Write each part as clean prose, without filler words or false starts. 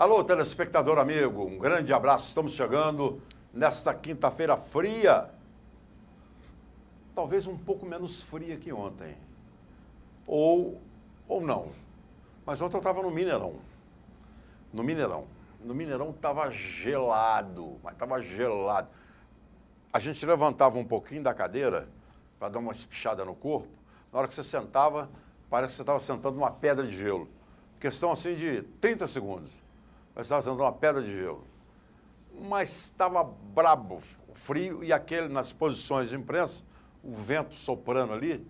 Alô, telespectador amigo, um grande abraço. Estamos chegando nesta quinta-feira fria. Talvez um pouco menos fria que ontem. Ou não. Mas ontem eu estava no Mineirão. No Mineirão estava gelado, mas estava gelado. A gente levantava um pouquinho da cadeira para dar uma espichada no corpo. Na hora que você sentava, parece que você estava sentando numa pedra de gelo. Questão assim de 30 segundos. Mas estava sentando uma pedra de gelo. Mas estava brabo o frio e aquele nas posições de imprensa, o vento soprando ali,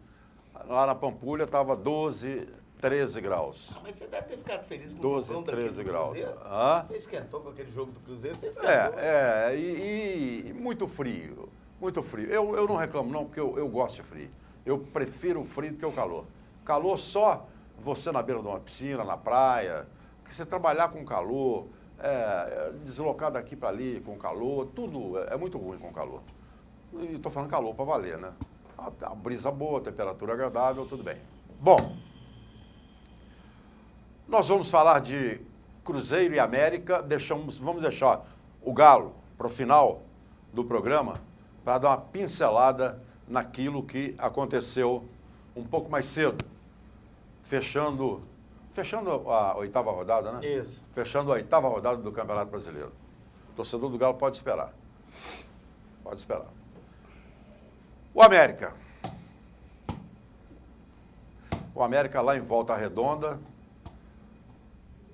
lá na Pampulha estava 12, 13 graus. Mas você deve ter ficado feliz com 12, o 13 graus. Você esquentou com aquele jogo do Cruzeiro? Você esquentou? E muito frio, muito frio. Eu não reclamo não, porque eu gosto de frio. Eu prefiro o frio do que o calor. Calor só você na beira de uma piscina, na praia, porque você trabalhar com calor, deslocar daqui para ali com calor, tudo é muito ruim com calor. E estou falando calor para valer, né? A brisa boa, a temperatura agradável, tudo bem. Bom, nós vamos falar de Cruzeiro e América, vamos deixar o Galo para o final do programa, para dar uma pincelada naquilo que aconteceu um pouco mais cedo, fechando a oitava rodada, né? Isso. Fechando a oitava rodada do Campeonato Brasileiro. O torcedor do Galo pode esperar. Pode esperar. O América. O América lá em Volta Redonda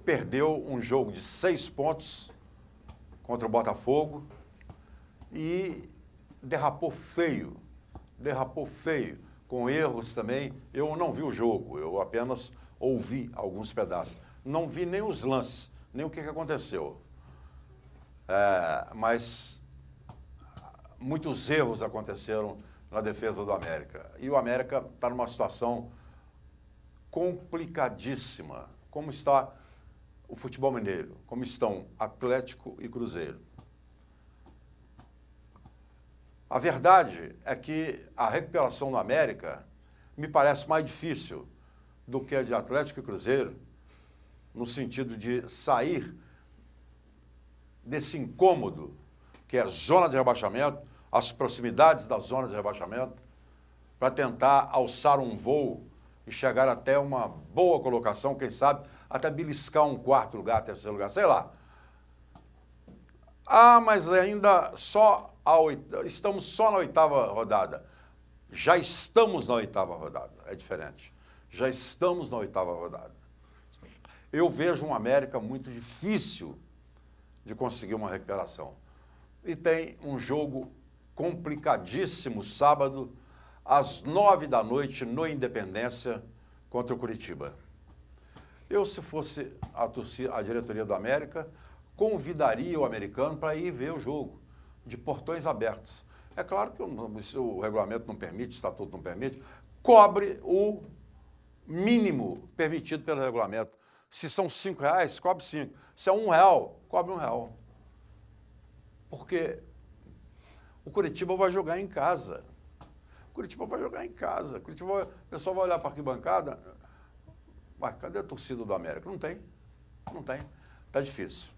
perdeu um jogo de 6 pontos contra o Botafogo e derrapou feio, com erros também. Eu não vi o jogo, eu apenas ouvi alguns pedaços. Não vi nem os lances, nem o que aconteceu. Mas muitos erros aconteceram na defesa do América. E o América está numa situação complicadíssima. Como está o futebol mineiro? Como estão Atlético e Cruzeiro? A verdade é que a recuperação do América me parece mais difícil do que a de Atlético e Cruzeiro, no sentido de sair desse incômodo que é a zona de rebaixamento, as proximidades da zona de rebaixamento, para tentar alçar um voo e chegar até uma boa colocação, quem sabe até beliscar um quarto lugar, terceiro lugar, sei lá. Mas ainda estamos só na oitava rodada. Já estamos na oitava rodada, é diferente. Já estamos na oitava rodada. Eu vejo um América muito difícil de conseguir uma recuperação. E tem um jogo complicadíssimo sábado, às 9 da noite, no Independência, contra o Curitiba. Eu, se fosse a diretoria do América, convidaria o americano para ir ver o jogo, de portões abertos. É claro que o regulamento não permite, o estatuto não permite, cobre o mínimo permitido pelo regulamento. Se são R$5, cobre 5. Se é R$1, cobre R$1. Porque o Curitiba vai jogar em casa. O pessoal vai olhar para a arquibancada. Mas cadê a torcida do América? Não tem. Está difícil.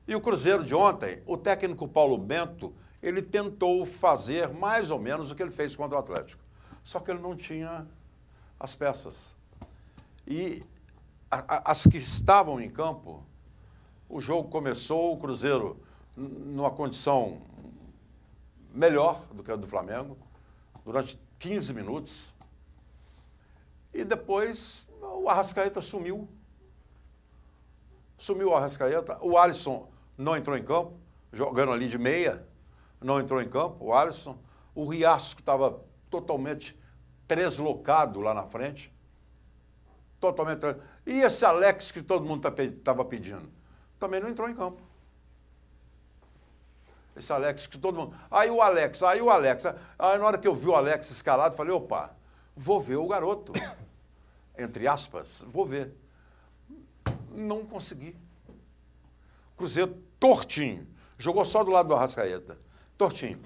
E o Cruzeiro de ontem, o técnico Paulo Bento, ele tentou fazer mais ou menos o que ele fez contra o Atlético. Só que ele não tinha as peças. E as que estavam em campo, o jogo começou, o Cruzeiro numa condição melhor do que a do Flamengo, durante 15 minutos. E depois o Arrascaeta sumiu. Sumiu o Arrascaeta. O Alisson não entrou em campo, jogando ali de meia, não entrou em campo, o Alisson. O Riasco estava totalmente deslocado lá na frente. Totalmente. E esse Alex que todo mundo estava pedindo, também não entrou em campo. Esse Alex que todo mundo... Aí o Alex. Aí na hora que eu vi o Alex escalado, falei, opa, vou ver o garoto. Entre aspas, vou ver. Não consegui. Cruzeiro tortinho. Jogou só do lado do Arrascaeta. Tortinho.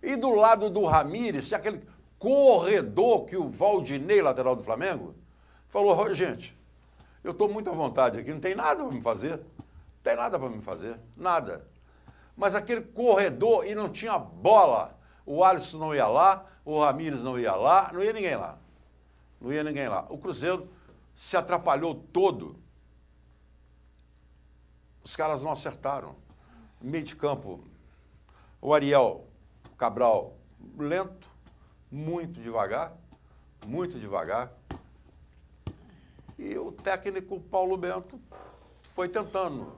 E do lado do Ramírez, tinha aquele corredor que o Valdinei, lateral do Flamengo, falou, gente, Eu estou muito à vontade aqui, não tem nada para me fazer. Não tem nada para me fazer, nada. Mas aquele corredor, e não tinha bola. O Alisson não ia lá, o Ramírez não ia lá, não ia ninguém lá. Não ia ninguém lá. O Cruzeiro se atrapalhou todo. Os caras não acertaram. Meio de campo, o Ariel Cabral, lento, muito devagar. E o técnico Paulo Bento foi tentando.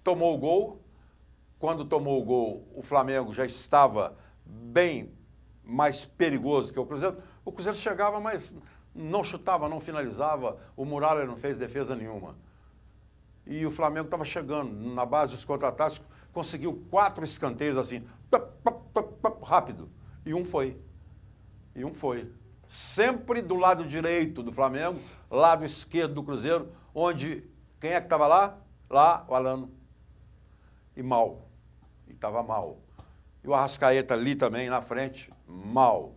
Tomou o gol. Quando tomou o gol, o Flamengo já estava bem mais perigoso que o Cruzeiro. O Cruzeiro chegava, mas não chutava, não finalizava. O Muralha não fez defesa nenhuma. E o Flamengo estava chegando, na base dos contra-ataques, conseguiu 4 escanteios assim, rápido. E um foi. Sempre do lado direito do Flamengo, lado esquerdo do Cruzeiro, onde, quem é que estava lá? Lá, o Alano. E mal. E estava mal. E o Arrascaeta ali também, na frente, mal.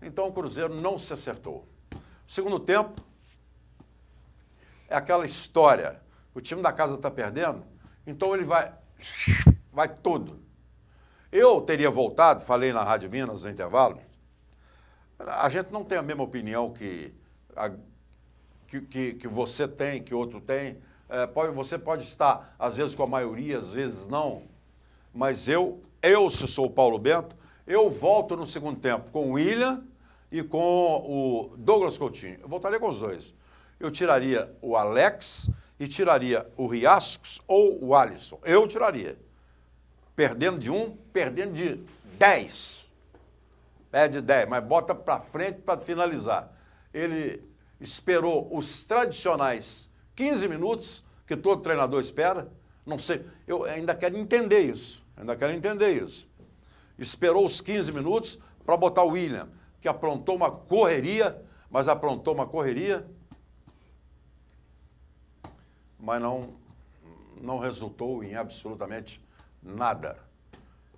Então o Cruzeiro não se acertou. Segundo tempo, é aquela história. O time da casa está perdendo, então ele vai todo. Eu teria voltado, falei na Rádio Minas no intervalo, a gente não tem a mesma opinião que você tem, que outro tem. Você pode estar, às vezes, com a maioria, às vezes não. Mas se sou o Paulo Bento, eu volto no segundo tempo com o William e com o Douglas Coutinho. Eu voltaria com os dois. Eu tiraria o Alex e tiraria o Riascos ou o Alisson. Eu tiraria. Perdendo de 1, perdendo de 10. Perde 10, mas bota para frente para finalizar. Ele esperou os tradicionais 15 minutos, que todo treinador espera. Não sei, eu ainda quero entender isso. Esperou os 15 minutos para botar o William, que aprontou uma correria, mas não resultou em absolutamente nada.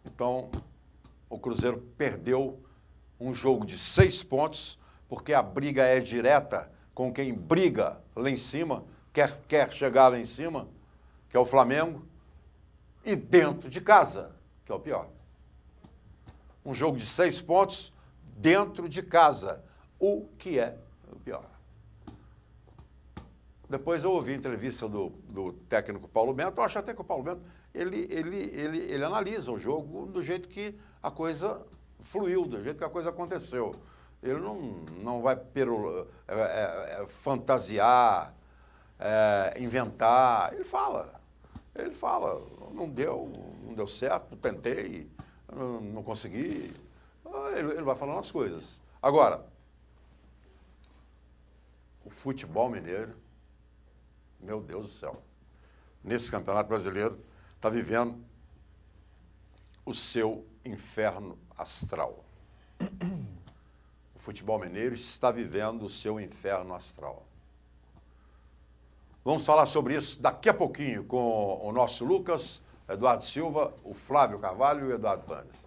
Então, o Cruzeiro perdeu um jogo de 6 pontos, porque a briga é direta com quem briga lá em cima, quer chegar lá em cima, que é o Flamengo, e dentro de casa, que é o pior. Um jogo de 6 pontos dentro de casa, o que é o pior. Depois eu ouvi a entrevista do técnico Paulo Bento. Eu acho até que o Paulo Bento ele analisa o jogo do jeito que a coisa fluiu, do jeito que a coisa aconteceu. Ele não vai fantasiar, inventar. Ele fala, não deu certo, tentei, não consegui. Ele vai falando as coisas. Agora, o futebol mineiro, meu Deus do céu, nesse Campeonato Brasileiro, está vivendo o seu inferno astral. O futebol mineiro está vivendo o seu inferno astral. Vamos falar sobre isso daqui a pouquinho com o nosso Lucas, Eduardo Silva, o Flávio Carvalho e o Eduardo Pandes.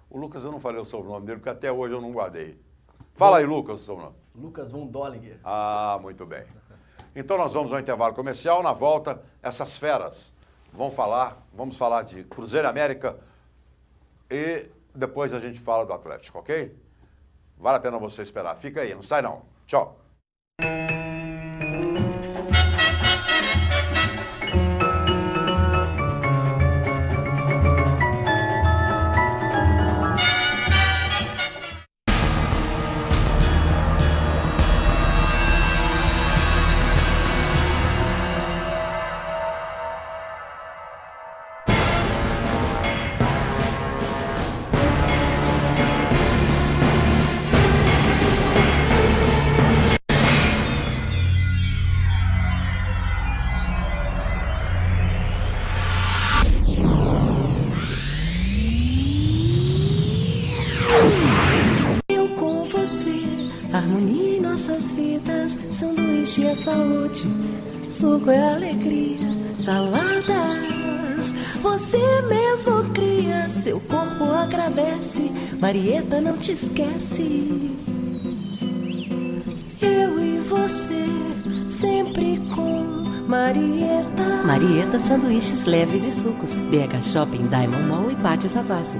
O Lucas, eu não falei o sobrenome dele, porque até hoje eu não guardei. Fala aí, Lucas, o sobrenome. Lucas von Dollinger. Ah, muito bem. Então nós vamos ao intervalo comercial. Na volta, essas feras vamos falar de Cruzeiro e América e depois a gente fala do Atlético, ok? Vale a pena você esperar. Fica aí, não sai não. Tchau. Harmonia em nossas vidas, sanduíche é saúde, suco é alegria, saladas. Você mesmo cria, seu corpo agradece, Marieta não te esquece. Eu e você, sempre com Marieta. Marieta, sanduíches leves e sucos. BH Shopping, Diamond Mall e Pátio Savassi.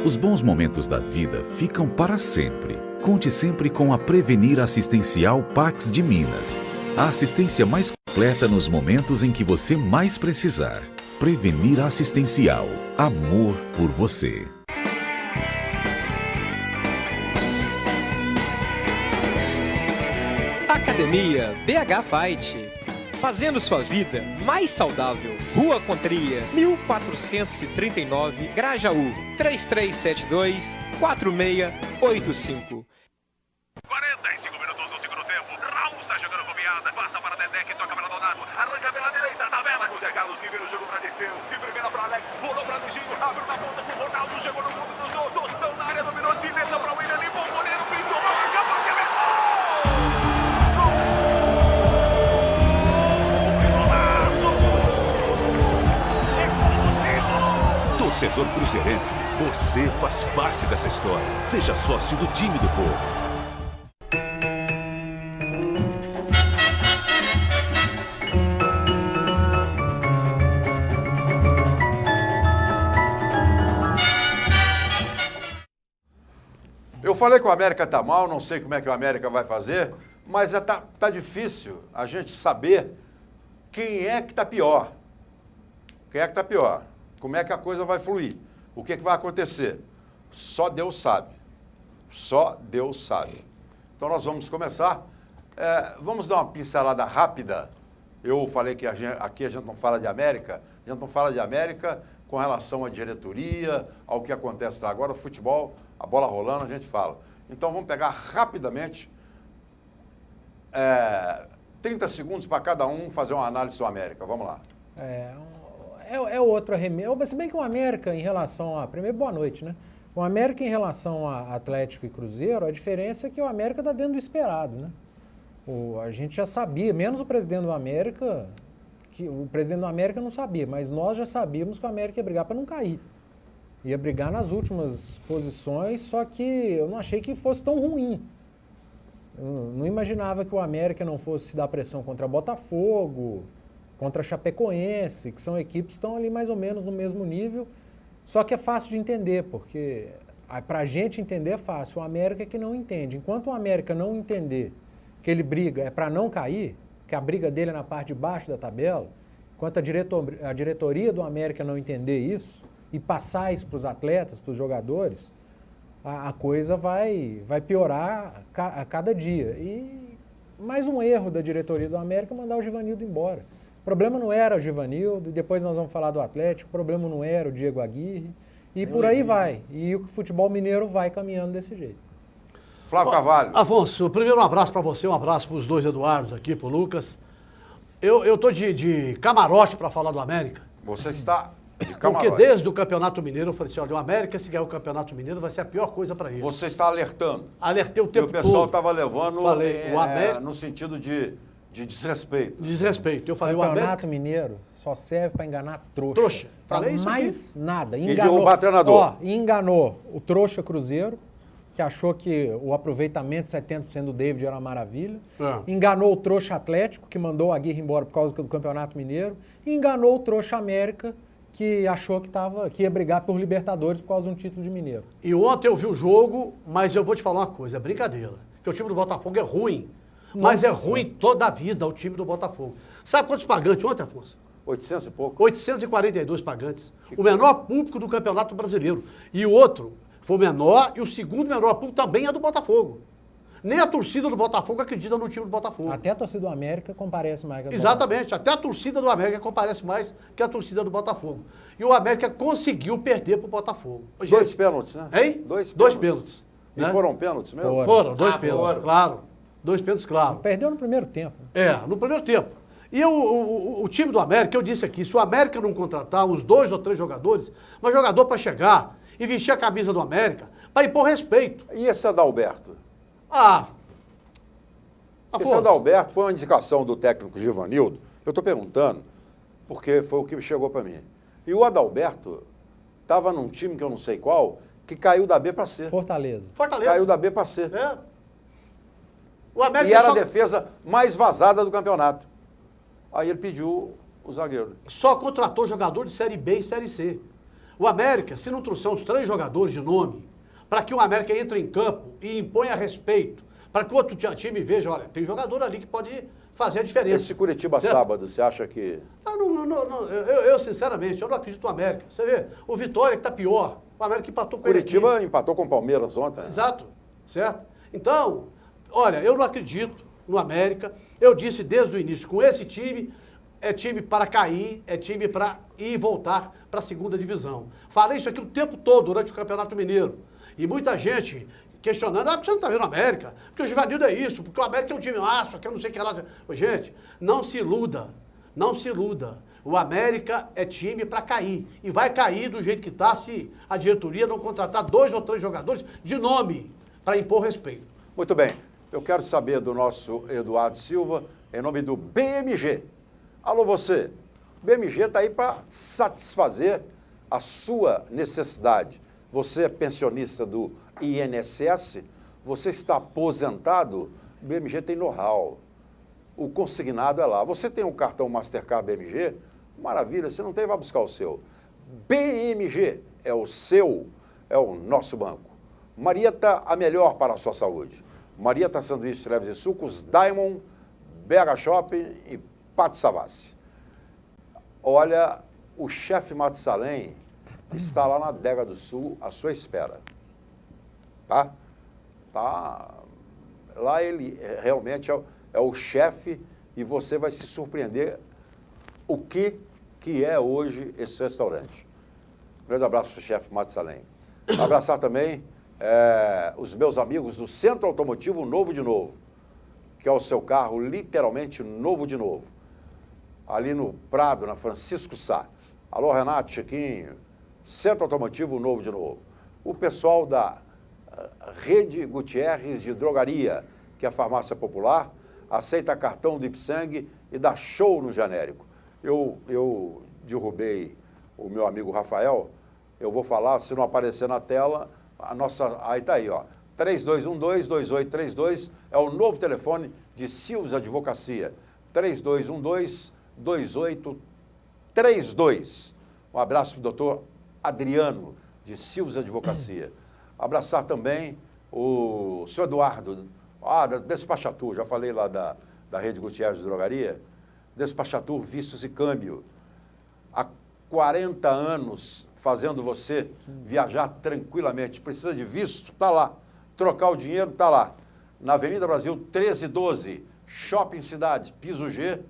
Os bons momentos da vida ficam para sempre. Conte sempre com a Prevenir Assistencial Pax de Minas. A assistência mais completa nos momentos em que você mais precisar. Prevenir Assistencial. Amor por você. Academia BH Fight. Fazendo sua vida mais saudável. Rua Contria, 1439, Grajaú, 3372-4685. 45 minutos do segundo tempo. Raul está jogando bobeada. Passa para Dedé, que toca para Donato. Arranca pela direita. Tabela com o Zé Carlos, que vira o jogo para descer. De primeira para Alex. Rolou para Luizinho. Abriu na ponta com o Ronaldo. Chegou no fundo, cruzou. Tostão na área, dominou. Dileta para o William. Limpou o goleiro. Pintou. Acabou de ver. Torcedor cruzeirense, você faz parte dessa história. Seja sócio do time do povo. Eu falei que o América tá mal, não sei como é que o América vai fazer, mas tá difícil a gente saber quem é que tá pior. Quem é que tá pior? Como é que a coisa vai fluir? O que vai acontecer? Só Deus sabe. Só Deus sabe. Então nós vamos começar. Vamos dar uma pincelada rápida. Eu falei que aqui a gente não fala de América. A gente não fala de América com relação à diretoria, ao que acontece lá agora, o futebol, a bola rolando, a gente fala. Então vamos pegar rapidamente 30 segundos para cada um fazer uma análise do América. Vamos lá. É outro arremesso. Se bem que o América em relação a... Primeiro, boa noite, né? O América em relação a Atlético e Cruzeiro, a diferença é que o América está dentro do esperado, né? A gente já sabia, menos o presidente do América, que o presidente do América não sabia, mas nós já sabíamos que o América ia brigar para não cair. Ia brigar nas últimas posições, só que eu não achei que fosse tão ruim. Eu não imaginava que o América não fosse dar pressão contra Botafogo, contra Chapecoense, que são equipes que estão ali mais ou menos no mesmo nível, só que é fácil de entender, porque para a gente entender é fácil, o América é que não entende. Enquanto o América não entender que ele briga é para não cair, que a briga dele é na parte de baixo da tabela, enquanto a diretoria do América não entender isso e passar isso para os atletas, para os jogadores, a coisa vai piorar a cada dia. E mais um erro da diretoria do América é mandar o Givanildo embora. O problema não era o Givanildo, depois nós vamos falar do Atlético, o problema não era o Diego Aguirre, e por aí vai. E o futebol mineiro vai caminhando desse jeito. Flávio Carvalho. Afonso, primeiro um abraço para você, um abraço para os dois Eduardos aqui, para o Lucas. Eu tô de camarote para falar do América. Você está de camarote. Porque desde o Campeonato Mineiro eu falei assim, olha, o América se ganhar o Campeonato Mineiro vai ser a pior coisa para ele. Você está alertando. Alertei o tempo todo. E o pessoal estava levando o América... no sentido de desrespeito. Desrespeito. Eu falei, o Campeonato Mineiro só serve para enganar trouxa. Trouxa. Falei isso mais aqui. Nada. Enganou, e derrubar treinador. Enganou o trouxa Cruzeiro, que achou que o aproveitamento de 70% do David era uma maravilha. Enganou o trouxa Atlético, que mandou o Aguirre embora por causa do Campeonato Mineiro. E enganou o trouxa América, que achou que ia brigar por Libertadores por causa de um título de Mineiro. E ontem eu vi o jogo, mas eu vou te falar uma coisa, é brincadeira. Porque o time do Botafogo é ruim. Mas é ruim toda a vida o time do Botafogo. Sabe quantos pagantes ontem, Afonso? 800 e pouco. 842 pagantes. O menor público do Campeonato Brasileiro. E o outro foi o menor, e o segundo menor público também é do Botafogo. Nem a torcida do Botafogo acredita no time do Botafogo. Até a torcida do América comparece mais que a do Exatamente, até a torcida do América comparece mais que a torcida do Botafogo. E o América conseguiu perder pro Botafogo. Gente, 2 pênaltis, né? Hein? 2 pênaltis. E né? foram pênaltis mesmo? Foram, 2 pênaltis, claro. 2 pênaltis, claro. Perdeu no primeiro tempo. No primeiro tempo. E o time do América, eu disse aqui, se o América não contratar uns 2 ou 3 jogadores, mas jogador para chegar e vestir a camisa do América, para impor respeito. E esse Adalberto? Ah, Esse Adalberto foi uma indicação do técnico Givanildo. Eu estou perguntando, porque foi o que chegou para mim. E o Adalberto estava num time que eu não sei qual, que caiu da B para C. Fortaleza. Caiu da B para C. É. O América E era só, a defesa mais vazada do campeonato. Aí ele pediu o zagueiro. só contratou jogador de Série B e Série C. O América, se não trouxer uns 3 jogadores de nome, para que o América entre em campo e imponha respeito, para que o outro time veja, olha, tem jogador ali que pode fazer a diferença. Esse Curitiba Certo? sábado, você acha que... Eu, sinceramente, eu não acredito no América. Você vê, o Vitória que está pior. O América empatou com ele aqui. Curitiba empatou com o Palmeiras ontem. Né? Exato, certo? Então, olha, eu não acredito no América. Eu disse desde o início, com esse time, é time para cair, é time para ir e voltar para a segunda divisão. Falei isso aqui o tempo todo durante o Campeonato Mineiro. E muita gente questionando, porque você não está vendo o América? Porque o Givanildo é isso, porque o América é um time massa, que eu não sei o que lá. Ô, gente, não se iluda, não se iluda. O América é time para cair. E vai cair do jeito que está se a diretoria não contratar 2 ou 3 jogadores de nome para impor respeito. Muito bem. Eu quero saber do nosso Eduardo Silva, em nome do BMG. Alô, você. O BMG está aí para satisfazer a sua necessidade. Você é pensionista do INSS, você está aposentado, o BMG tem know-how. O consignado é lá. Você tem um cartão Mastercard BMG? Maravilha, você não tem, vai buscar o seu. BMG é o seu, é o nosso banco. Marieta, a melhor para a sua saúde. Marieta Sanduíches Leves e Sucos, Diamond, BH Shopping e Pátio Savassi. Olha, o chefe Matusalém está lá na Adega do Sul à sua espera. Tá? Lá ele realmente é o chefe e você vai se surpreender o que é hoje esse restaurante. Um grande abraço para o chefe Matusalém. Abraçar também os meus amigos do Centro Automotivo Novo de Novo, que é o seu carro literalmente novo de novo. Ali no Prado, na Francisco Sá. Alô, Renato, Chiquinho, Centro Automotivo Novo de Novo. O pessoal da Rede Gutierrez de Drogaria, que é a farmácia popular, aceita cartão do Ipsang e dá show no genérico. Eu derrubei o meu amigo Rafael, eu vou falar, se não aparecer na tela, aí está aí, ó, 3212-2832 é o novo telefone de Silves Advocacia, 3212-2832. Um abraço para o doutor Adriano, de Silves Advocacia. Abraçar também o senhor Eduardo, da Despachatur, já falei lá da Rede Gutierrez de Drogaria, Despachatur Vistos e Câmbio. Há 40 anos fazendo você viajar tranquilamente. Precisa de visto? Está lá. Trocar o dinheiro? Está lá. Na Avenida Brasil 1312, Shopping Cidade, Piso G,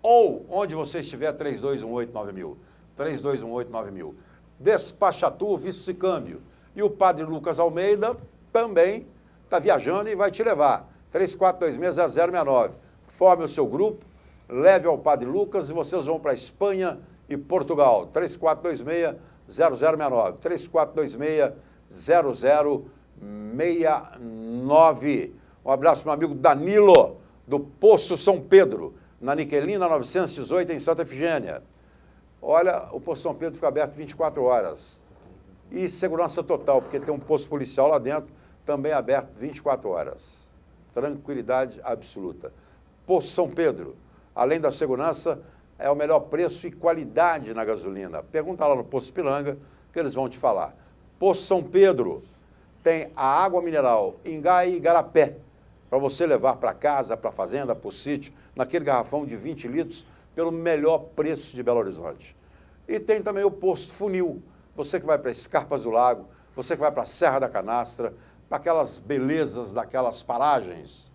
ou onde você estiver, 3218-9000. 3218-9000. Despachatur Vistos e Câmbio. E o Padre Lucas Almeida também está viajando e vai te levar. 3426-0069. Forme o seu grupo, leve ao Padre Lucas e vocês vão para a Espanha e Portugal. 3426-0069. 3426-0069. Um abraço para o meu amigo Danilo, do Poço São Pedro, na Niquelina 918, em Santa Efigênia. Olha, o Poço São Pedro fica aberto 24 horas. E segurança total, porque tem um posto policial lá dentro, também aberto 24 horas. Tranquilidade absoluta. Poço São Pedro, além da segurança, é o melhor preço e qualidade na gasolina. Pergunta lá no Poço Pilanga, que eles vão te falar. Poço São Pedro tem a água mineral Engai e Igarapé, para você levar para casa, para a fazenda, para o sítio, naquele garrafão de 20 litros, pelo melhor preço de Belo Horizonte. E tem também o Posto Funil, você que vai para Escarpas do Lago, você que vai para a Serra da Canastra, para aquelas belezas daquelas paragens.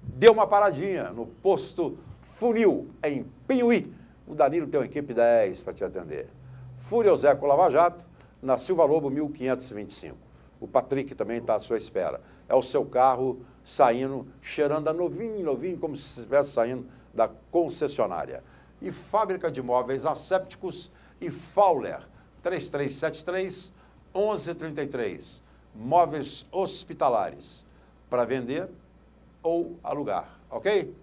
Dê uma paradinha no Posto Funil, em Pinhuí. O Danilo tem uma equipe 10 para te atender. Furioseco Lava Jato, na Silva Lobo 1525. O Patrick também está à sua espera. É o seu carro saindo, cheirando a novinho, novinho, como se estivesse saindo da concessionária. E fábrica de móveis assépticos e Fowler, 3373-1133. Móveis hospitalares, para vender ou alugar, ok?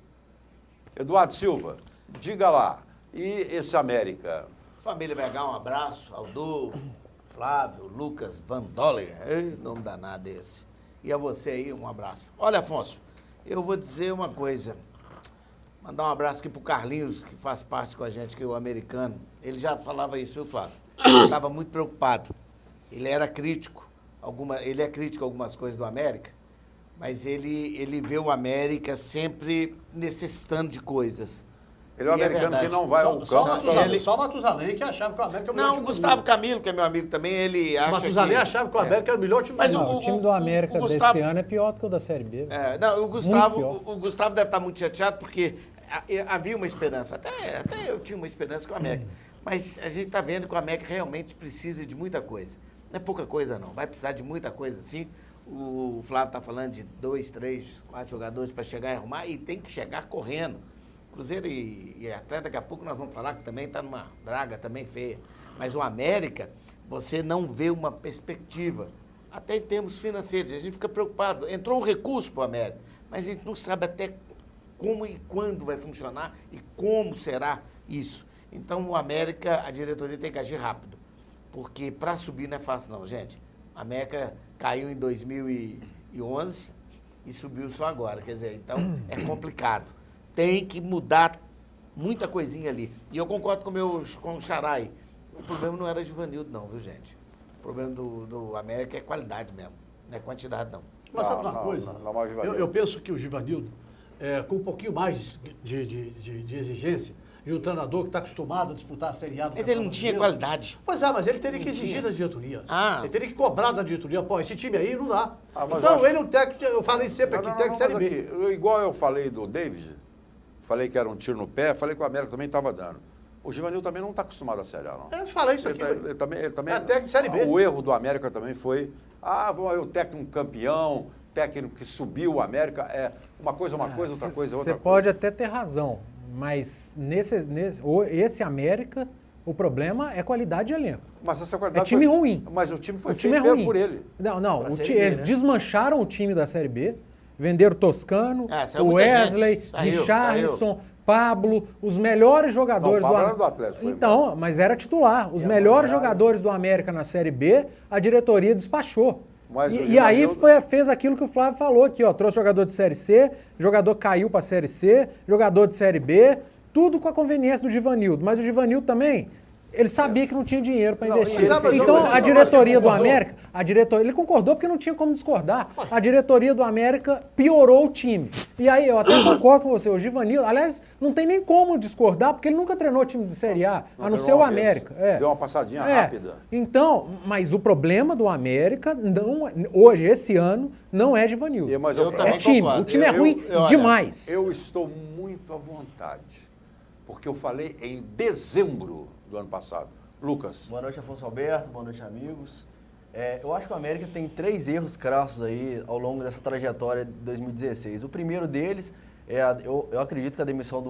Eduardo Silva, diga lá, e esse América? Família BH, um abraço. Aldo, Flávio, Lucas, Van Doller, nome danado esse. E a você aí, um abraço. Olha, Afonso, eu vou dizer uma coisa. Mandar um abraço aqui pro Carlinhos, que faz parte com a gente, que é o americano. Ele já falava isso, viu, Flávio? Ele estava muito preocupado. Ele era crítico. Ele é crítico a algumas coisas do América, mas ele vê o América sempre necessitando de coisas. Ele é um americano que não vai ao campo. Só o Matusalém que achava que o América era o melhor Não, time o do Gustavo mundo. Camilo, que é meu amigo também, ele acha O Matusalém que... achava que o América era o melhor time Mas do mundo. O time do América o Gustavo- desse ano é pior do que o da Série B. Não, Muito pior. o Gustavo deve estar muito chateado porque havia uma esperança. Até eu tinha uma esperança com o América. Mas a gente está vendo que o América realmente precisa de muita coisa. Não é pouca coisa, não. Vai precisar de muita coisa, sim. O Flávio está falando de 2, 3, 4 jogadores para chegar e arrumar e tem que chegar correndo. Cruzeiro e até daqui a pouco nós vamos falar que também está numa draga também feia. Mas o América, você não vê uma perspectiva. Até em termos financeiros, a gente fica preocupado. Entrou um recurso para o América, mas a gente não sabe até como e quando vai funcionar e como será isso. Então, o América, a diretoria tem que agir rápido, porque para subir não é fácil não, gente. A América caiu em 2011 e subiu só agora, quer dizer, então é complicado. Tem que mudar muita coisinha ali. E eu concordo com o Xarai. O problema não era Givanildo não, viu, gente? O problema do América é qualidade mesmo, não é quantidade não. Mas sabe uma coisa? Eu penso que o Givanildo, com um pouquinho mais de exigência, de um treinador que está acostumado a disputar a Série A do Mas ele não Campeonato tinha Brasileiro. qualidade. Pois é, mas ele teria que Não exigir tinha. da diretoria. Ah. Ele teria que cobrar da diretoria. Pô, esse time aí não dá. Ah, mas Então, eu acho- ele é um técnico, eu falei sempre aqui, técnico de Série mas B. aqui, igual eu falei do David, falei que era um tiro no pé, falei que o América também estava dando. O Givanildo também não está acostumado a Série A, não. Eu te falei isso aqui. Ele também, É técnico de Série B. O erro do América também foi, o técnico campeão, técnico que subiu o América, uma coisa, outra coisa, outra Você coisa. pode até ter razão, mas esse América, o problema é qualidade de elenco. Mas essa qualidade É time foi- ruim. Mas o time foi O time feito é ruim. por ele. Não, Pra Série B, eles né? desmancharam o time da Série B, venderam Toscano, Saiu o muita Wesley, gente. Saiu. Richarlison, Pablo, os melhores jogadores Não, o Pablo era do Atlético, foi Então, mas era titular. Os melhores jogadores do América na Série B, a diretoria despachou. Mas o E aí Givanildo- fez aquilo que o Flávio falou aqui, ó. Trouxe jogador de Série C, jogador caiu para Série C, jogador de Série B, tudo com a conveniência do Givanildo. Mas o Givanildo também, ele sabia que não tinha dinheiro para investir. Então, a diretoria do América, ele concordou porque não tinha como discordar. A diretoria do América piorou o time. E aí, eu até concordo com você, o Givanildo, aliás, não tem nem como discordar, porque ele nunca treinou time de Série A, a não treinou ser o uma vez. América. Deu uma passadinha rápida. Então, mas o problema do América, hoje, esse ano, não é Givanildo. Mas Eu eu- também É time, concordo. o time é ruim olha, demais. Eu estou muito à vontade, porque eu falei em dezembro do ano passado. Lucas, Boa noite, Afonso Alberto. Boa noite, amigos. Eu acho que o América tem 3 erros crassos aí ao longo dessa trajetória de 2016. O primeiro deles eu acredito que a demissão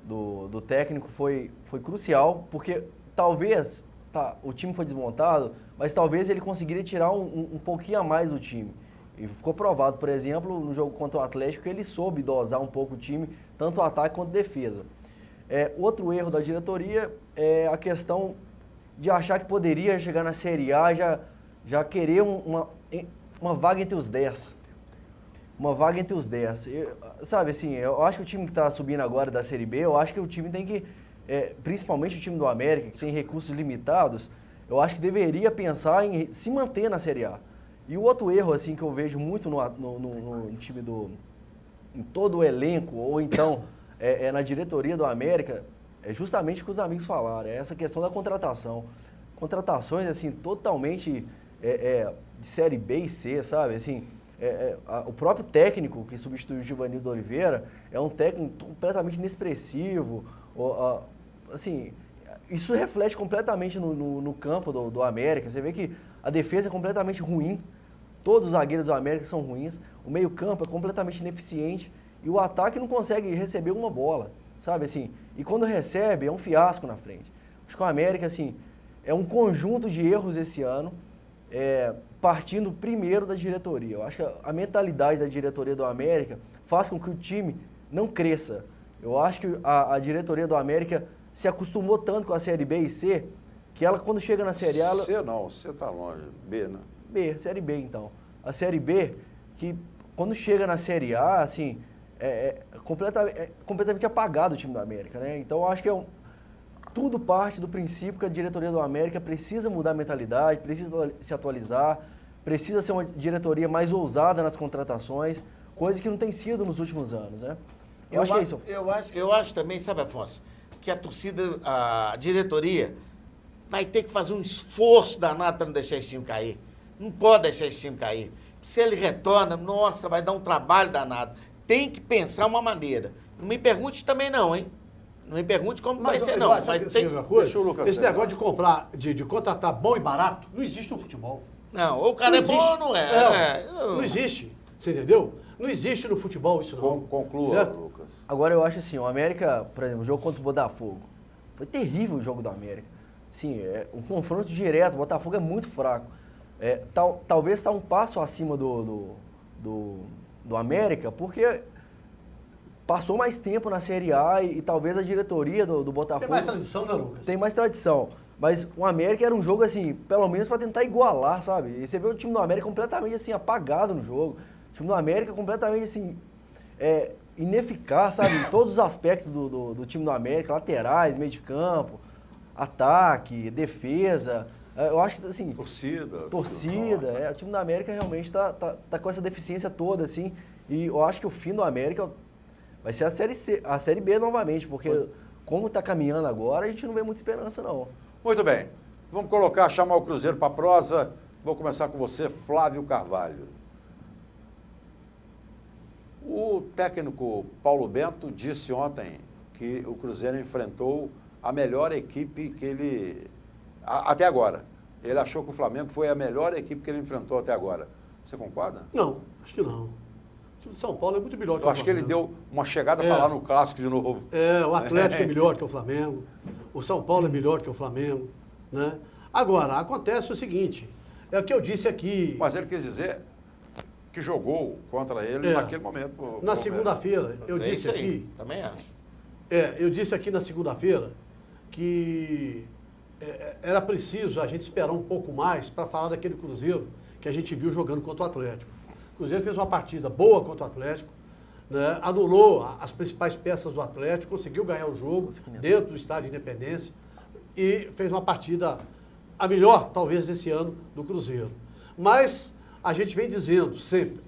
do técnico foi crucial, porque talvez o time foi desmontado, mas talvez ele conseguiria tirar um pouquinho a mais do time. E ficou provado, por exemplo, no jogo contra o Atlético, que ele soube dosar um pouco o time, tanto o ataque quanto a defesa. Outro erro da diretoria é a questão de achar que poderia chegar na Série A já querer uma vaga entre os 10. Uma vaga entre os 10. Sabe, assim, eu acho que o time que está subindo agora da Série B, eu acho que o time tem que, principalmente o time do América, que tem recursos limitados, eu acho que deveria pensar em se manter na Série A. E o outro erro, assim, que eu vejo muito no time em todo o elenco, ou então na diretoria do América, é justamente o que os amigos falaram, é essa questão da contratação. Contratações, assim, totalmente de Série B e C, sabe? Assim, o próprio técnico que substituiu o Givanildo Oliveira é um técnico completamente inexpressivo. Assim, isso reflete completamente no campo do América. Você vê que a defesa é completamente ruim, todos os zagueiros do América são ruins, o meio-campo é completamente ineficiente e o ataque não consegue receber uma bola, sabe, assim, e quando recebe é um fiasco na frente. Acho que o América, assim, é um conjunto de erros esse ano, partindo primeiro da diretoria. Eu acho que a mentalidade da diretoria do América faz com que o time não cresça. Eu acho que a diretoria do América se acostumou tanto com a Série B e C, que ela, quando chega na Série A... C não, C tá longe. B, né? B, Série B, então. A Série B, que quando chega na Série A, assim, completamente apagado o time do América, né? Então, eu acho que tudo parte do princípio que a diretoria do América precisa mudar a mentalidade, precisa se atualizar, precisa ser uma diretoria mais ousada nas contratações, coisa que não tem sido nos últimos anos, né? Eu acho que é isso. Eu acho também, sabe, Afonso, que a torcida, a diretoria, vai ter que fazer um esforço danado para não deixar esse time cair. Não pode deixar esse time cair. Se ele retorna, nossa, vai dar um trabalho danado. Tem que pensar uma maneira. Não me pergunte também não, hein? Não me pergunte como vai ser, não. Mas tem... Deixa o Lucas esse negócio de comprar, de contratar bom e barato, não existe no futebol. Não, ou o cara é bom ou não é. Não existe, você entendeu? Não existe no futebol isso não. Conclua, certo? Lucas. Agora eu acho assim, o América, por exemplo, o jogo contra o Botafogo, foi terrível o jogo do América. Sim, um confronto direto, o Botafogo é muito fraco. Talvez está um passo acima do América, porque passou mais tempo na Série A e talvez a diretoria do Botafogo... Tem mais tradição, né, Lucas? Tem mais tradição. Mas o América era um jogo, assim, pelo menos para tentar igualar, sabe? E você vê o time do América completamente, assim, apagado no jogo. O time do América completamente, assim, ineficaz, sabe? Em todos os aspectos do time do América, laterais, meio de campo, ataque, defesa. Eu acho que, assim... Torcida. O time do América realmente tá com essa deficiência toda, assim. E eu acho que o fim do América vai ser a Série B novamente, porque como está caminhando agora, a gente não vê muita esperança, não. Muito bem. Vamos chamar o Cruzeiro para a prosa. Vou começar com você, Flávio Carvalho. O técnico Paulo Bento disse ontem que o Cruzeiro enfrentou a melhor equipe que ele... Até agora. Ele achou que o Flamengo foi a melhor equipe que ele enfrentou até agora. Você concorda? Não, acho que não. O time de São Paulo é muito melhor que o Flamengo. Eu acho que ele deu uma chegada para lá no Clássico de novo. O Atlético é melhor que o Flamengo. O São Paulo é melhor que o Flamengo. Né? Agora, acontece o seguinte, é o que eu disse aqui... Mas ele quis dizer que jogou contra ele naquele momento. Na segunda-feira, eu disse aqui... Também acho. Eu disse aqui na segunda-feira que era preciso a gente esperar um pouco mais para falar daquele Cruzeiro que a gente viu jogando contra o Atlético. O Cruzeiro fez uma partida boa contra o Atlético, né? Anulou as principais peças do Atlético, conseguiu ganhar o jogo dentro do estádio de Independência e fez uma partida a melhor, talvez, desse ano do Cruzeiro. Mas a gente vem dizendo sempre,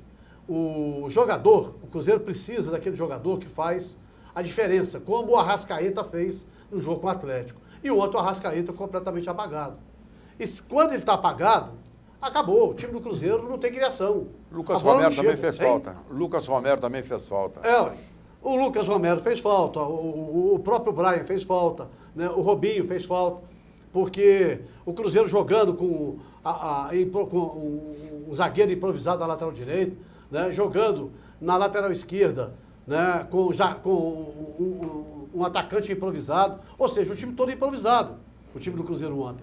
o Cruzeiro precisa daquele jogador que faz a diferença, como o Arrascaeta fez no jogo com o Atlético. E o outro Arrascaeta completamente apagado. E quando ele está apagado, acabou. O time do Cruzeiro não tem criação. Lucas Romero também fez falta. Lucas Romero também fez falta. O Lucas Romero fez falta, o próprio Brian fez falta, né? O Robinho fez falta, porque o Cruzeiro jogando com um zagueiro improvisado na lateral direita, né? Jogando na lateral esquerda, né? com um atacante improvisado, ou seja, o time todo improvisado, o time do Cruzeiro ontem.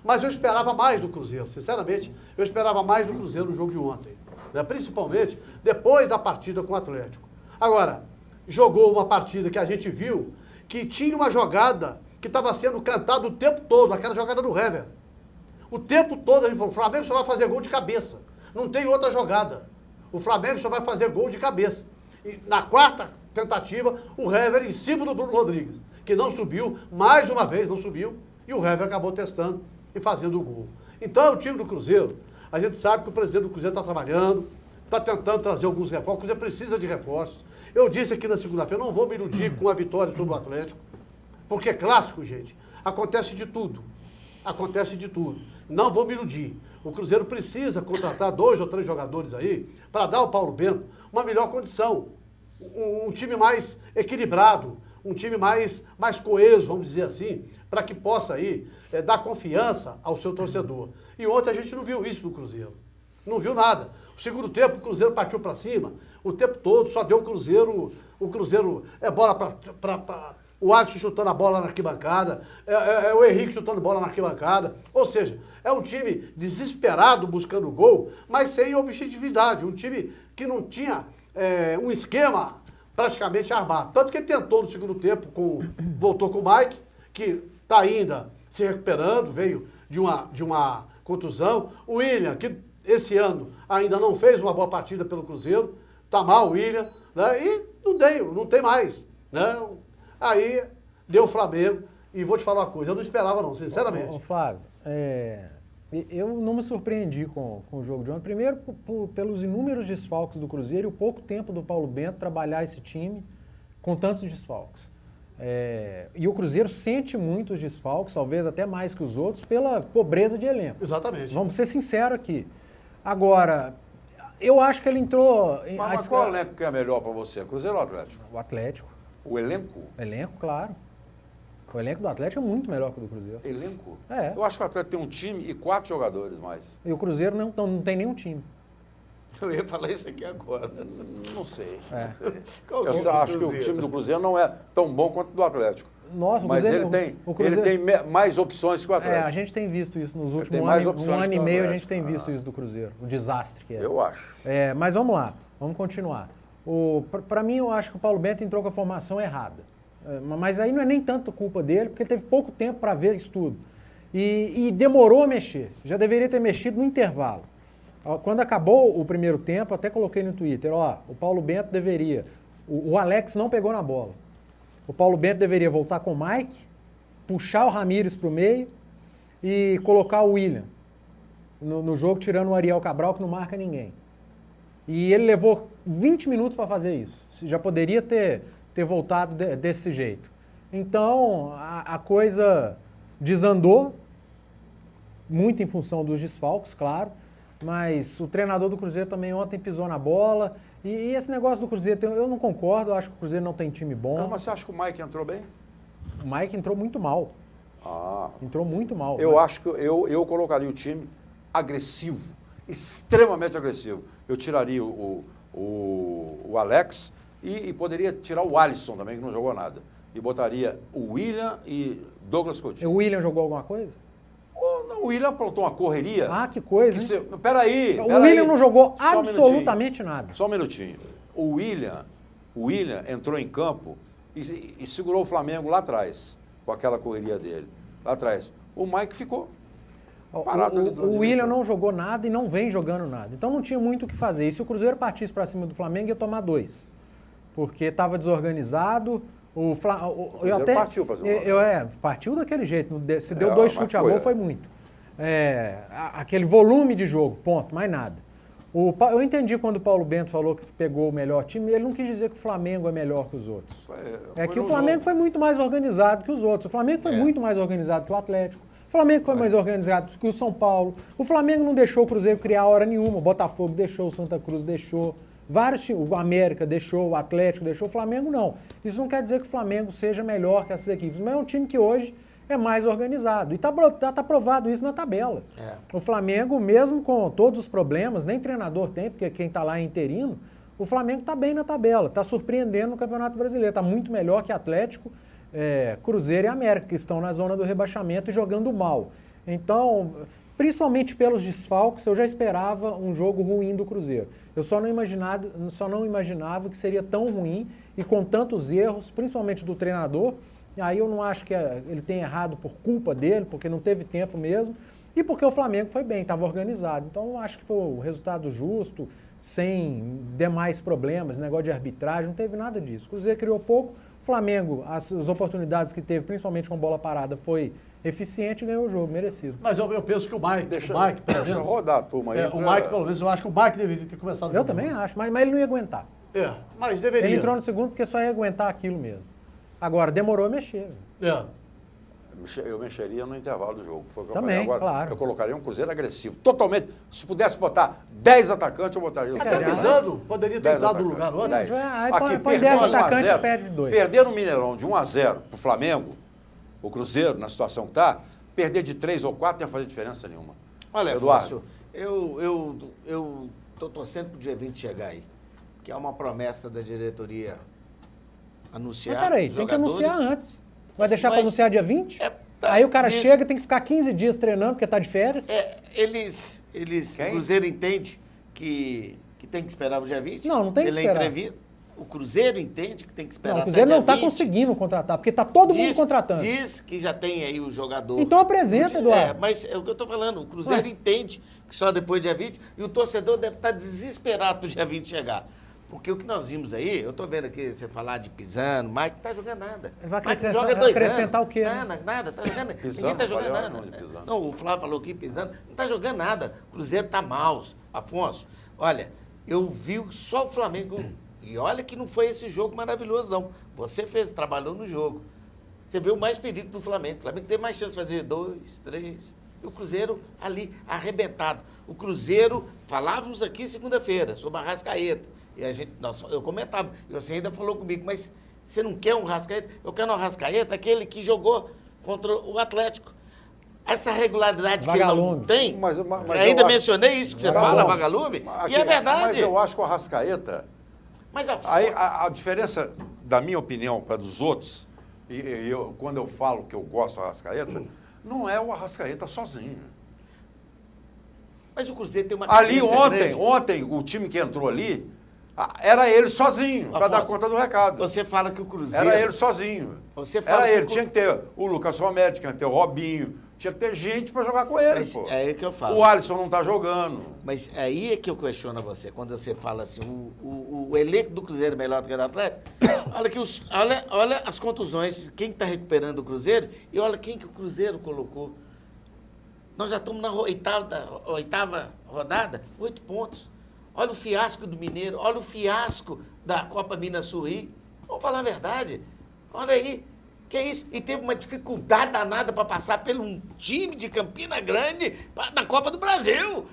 Mas eu esperava mais do Cruzeiro, sinceramente, eu esperava mais do Cruzeiro no jogo de ontem, né? Principalmente depois da partida com o Atlético. Agora, jogou uma partida que a gente viu que tinha uma jogada que estava sendo cantada o tempo todo, aquela jogada do Hever. O tempo todo a gente falou, o Flamengo só vai fazer gol de cabeça, não tem outra jogada. O Flamengo só vai fazer gol de cabeça. E na quarta tentativa, o Hever em cima do Bruno Rodrigues, que não subiu, mais uma vez não subiu, e o Hever acabou testando e fazendo o gol. Então, o time do Cruzeiro, a gente sabe que o presidente do Cruzeiro está trabalhando, está tentando trazer alguns reforços, o Cruzeiro precisa de reforços. Eu disse aqui na segunda-feira, não vou me iludir com a vitória sobre o Atlético, porque é clássico, gente, acontece de tudo. Acontece de tudo. Não vou me iludir. O Cruzeiro precisa contratar 2 ou 3 jogadores aí para dar ao Paulo Bento uma melhor condição. Um time mais equilibrado, um time mais coeso, vamos dizer assim, para que possa aí dar confiança ao seu torcedor. E ontem a gente não viu isso do Cruzeiro. Não viu nada. O segundo tempo, o Cruzeiro partiu para cima. O tempo todo só deu o Cruzeiro bola para o Alisson chutando a bola na arquibancada, o Henrique chutando bola na arquibancada. Ou seja, é um time desesperado buscando gol, mas sem objetividade. Um time que não tinha um esquema praticamente armado. Tanto que ele tentou no segundo tempo, voltou com o Mike, que está ainda se recuperando, veio de uma contusão. O William, que esse ano ainda não fez uma boa partida pelo Cruzeiro, está mal o William, né? E não tem mais, né? Aí deu o Flamengo, e vou te falar uma coisa, eu não esperava não, sinceramente. Ô, Flávio, eu não me surpreendi com o jogo de ontem. Primeiro, pelos inúmeros desfalques do Cruzeiro e o pouco tempo do Paulo Bento trabalhar esse time com tantos desfalques. E o Cruzeiro sente muito os desfalques, talvez até mais que os outros, pela pobreza de elenco. Exatamente. Vamos ser sinceros aqui. Agora, eu acho que ele entrou... Mas qual elenco que é melhor para você? Cruzeiro ou Atlético? O Atlético. O elenco? Elenco, claro. O elenco do Atlético é muito melhor que o do Cruzeiro. Elenco? É. Eu acho que o Atlético tem um time e 4 jogadores mais. E o Cruzeiro não tem nenhum time. Eu ia falar isso aqui agora. Não sei. Qual o Eu time só do acho que o Cruzeiro? time do Cruzeiro não é tão bom quanto o do Atlético. Nossa, mas Cruzeiro, ele tem mais opções que o Atlético. A gente tem visto isso nos últimos tem mais opções um ano que e o meio, a Atlético. gente tem visto isso do Cruzeiro. O desastre que é. Eu acho. Mas vamos lá, vamos continuar. Para mim, eu acho que o Paulo Bento entrou com a formação errada. Mas aí não é nem tanto culpa dele, porque ele teve pouco tempo para ver isso tudo. E demorou a mexer. Já deveria ter mexido no intervalo. Quando acabou o primeiro tempo, até coloquei no Twitter, o Paulo Bento deveria... O Alex não pegou na bola. O Paulo Bento deveria voltar com o Mike, puxar o Ramires para o meio e colocar o William no jogo, tirando o Ariel Cabral, que não marca ninguém. E ele levou 20 minutos para fazer isso. Já poderia ter voltado desse jeito. Então, a coisa desandou, muito em função dos desfalques, claro, mas o treinador do Cruzeiro também ontem pisou na bola. E esse negócio do Cruzeiro, eu não concordo, eu acho que o Cruzeiro não tem time bom. Não, mas você acha que o Mike entrou bem? O Mike entrou muito mal. Entrou muito mal. Eu acho que eu colocaria o time agressivo, extremamente agressivo. Eu tiraria o Alex e poderia tirar o Alisson também, que não jogou nada. E botaria o William e Douglas Coutinho. O William jogou alguma coisa? O William aprontou uma correria. Que coisa, hein? Peraí. O William não jogou absolutamente nada. Só um minutinho. O William entrou em campo e segurou o Flamengo lá atrás, com aquela correria dele. Lá atrás. O Mike ficou parado ali. O William não jogou nada e não vem jogando nada. Então não tinha muito o que fazer. E se o Cruzeiro partisse para cima do Flamengo, ia tomar 2. Porque estava desorganizado. O Cruzeiro partiu para cima. Partiu daquele jeito. Se deu 2 chutes a gol, foi muito. Aquele volume de jogo, ponto, mais nada. Eu entendi quando o Paulo Bento falou que pegou o melhor time, ele não quis dizer que o Flamengo é melhor que os outros. Que o Flamengo foi muito mais organizado que os outros. O Flamengo foi muito mais organizado que o Atlético. O Flamengo foi mais organizado que o São Paulo. O Flamengo não deixou o Cruzeiro criar hora nenhuma. O Botafogo deixou, o Santa Cruz deixou. Vários times, o América deixou, o Atlético deixou, o Flamengo não. Isso não quer dizer que o Flamengo seja melhor que essas equipes, mas é um time que hoje é mais organizado. E tá provado isso na tabela. O Flamengo, mesmo com todos os problemas, nem treinador tem, porque quem está lá é interino, o Flamengo está bem na tabela, está surpreendendo no Campeonato Brasileiro, está muito melhor que Atlético, Cruzeiro e América, que estão na zona do rebaixamento e jogando mal. Então, principalmente pelos desfalques, eu já esperava um jogo ruim do Cruzeiro. Eu só não imaginava que seria tão ruim e com tantos erros, principalmente do treinador. Aí eu não acho que ele tenha errado por culpa dele, porque não teve tempo mesmo, e porque o Flamengo foi bem, estava organizado. Então eu acho que foi o resultado justo, sem demais problemas, negócio de arbitragem, não teve nada disso. O Cruzeiro criou pouco, o Flamengo, as oportunidades que teve, principalmente com bola parada, foi eficiente e ganhou o jogo, merecido. Mas eu penso que o Mike, Deixa rodar a turma aí. O Mike, pelo menos, eu acho que o Mike deveria ter começado. Eu também acho, mas ele não ia aguentar. Mas deveria. Ele entrou no segundo porque só ia aguentar aquilo mesmo. Agora, demorou a mexer. Eu mexeria no intervalo do jogo. Foi o que eu também, falei agora. Claro. Eu colocaria um Cruzeiro agressivo. Totalmente. Se pudesse botar 10 atacantes, eu botaria o Até avisando, poderia ter entrado no lugar outro. Aqui, põe 10 atacantes e perde 2. Perder no Mineirão de 1-0 para o Flamengo, o Cruzeiro, na situação que está, perder de 3 ou 4 não ia fazer diferença nenhuma. Olha, Eduardo. Fácio, eu tô torcendo pro dia 20 chegar aí, que é uma promessa da diretoria anunciar. Mas peraí, tem que anunciar antes. Vai deixar para anunciar dia 20? Aí o cara chega e tem que ficar 15 dias treinando porque tá de férias. O Cruzeiro entende que tem que esperar o dia 20? Não tem que esperar. Entrevista. O Cruzeiro entende que tem que esperar Não, o Cruzeiro até não está dia 20. conseguindo contratar, porque está todo mundo contratando. Diz que já tem aí o jogador. Então apresenta, Eduardo. Mas é o que eu estou falando. O Cruzeiro entende que só depois do dia 20, e o torcedor deve estar desesperado para o dia 20 chegar. Porque o que nós vimos aí, eu estou vendo aqui você falar de Pisano, Mike não está jogando nada. Vai Mike joga 2 anos. acrescentar o quê? Nada, está jogando. Ninguém Pisano, está jogando falei, nada. não, de Pisano. Não, o Flávio falou aqui, Pisano, não está jogando nada. O Cruzeiro está mal. Afonso, olha, eu vi só o Flamengo. E olha que não foi esse jogo maravilhoso, não. Você trabalhou no jogo. Você viu mais perigo do Flamengo. O Flamengo teve mais chance de fazer 2, 3. E o Cruzeiro ali, arrebentado. O Cruzeiro, falávamos aqui segunda-feira sobre a Arrascaeta. E eu comentava, e você ainda falou comigo, mas você não quer um Arrascaeta? Eu quero um Arrascaeta, aquele que jogou contra o Atlético. Essa regularidade Vagalume. que ele não tem, Mas ainda mencionei isso que você fala, Vagalume, e é verdade. Mas eu acho que o Arrascaeta... Mas Aí a diferença, da minha opinião, para dos outros, quando eu falo que eu gosto do Arrascaeta, não é o Arrascaeta sozinho. Mas o Cruzeiro tem uma Ali carência ontem, o time que entrou ali, era ele sozinho, para dar conta do recado. Você fala que o Cruzeiro... Era ele sozinho. Você fala Era que ele. Tinha que ter o Lucas Romero, tinha que ter o Robinho, tinha que ter gente para jogar com ele, pô. É aí que eu falo. O Alisson não está jogando. Mas aí é que eu questiono você, quando você fala assim, o elenco do Cruzeiro é melhor do que o do Atlético. Olha as contusões, quem está recuperando o Cruzeiro e olha quem que o Cruzeiro colocou. Nós já estamos na oitava rodada, 8 pontos. Olha o fiasco do Mineiro, olha o fiasco da Copa Minas Sul. Vamos falar a verdade. Olha aí, que é isso? E teve uma dificuldade danada para passar pelo um time de Campina Grande na Copa do Brasil.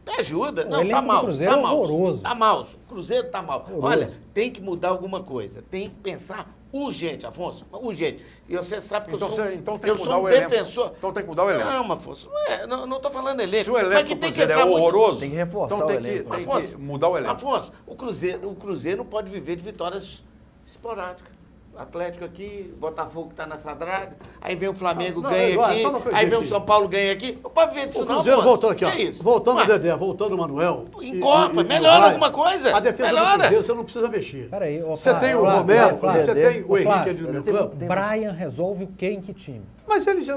Me ajuda. Não, tá mal. Cruzeiro Tá mal. horroroso. Tá mal. O Cruzeiro tá mal. Horroroso. Olha, tem que mudar alguma coisa. Tem que pensar urgente, Afonso. Urgente. E você sabe que Então, eu sou, então tem eu que sou mudar um o elenco. defensor. Então tem que mudar o elenco. Não, Afonso, não estou falando elenco. Se o elenco mas que do tem que Cruzeiro é entrar muito- horroroso, Tem que reforçar então o tem elenco. que Afonso, mudar o elenco. Afonso, o Cruzeiro não pode viver de vitórias esporádicas. Atlético aqui, Botafogo que está nessa draga, aí vem o Flamengo, ganha Eduardo, aqui, só uma coisa aí vem o aqui. São Paulo, ganha aqui. Não pode viver disso O não, Cruzeiro Afonso. voltando aqui, ó. Que é isso? Voltando o Ué, Dedé, voltando o Manuel. Encorpa, e melhora vai. alguma coisa. A defesa Melhora. do Cruzeiro você não precisa mexer. Peraí, Você tem o Romero, você tem o Henrique ali no meio campo. Brian resolve o quê em que time? Mas ele já...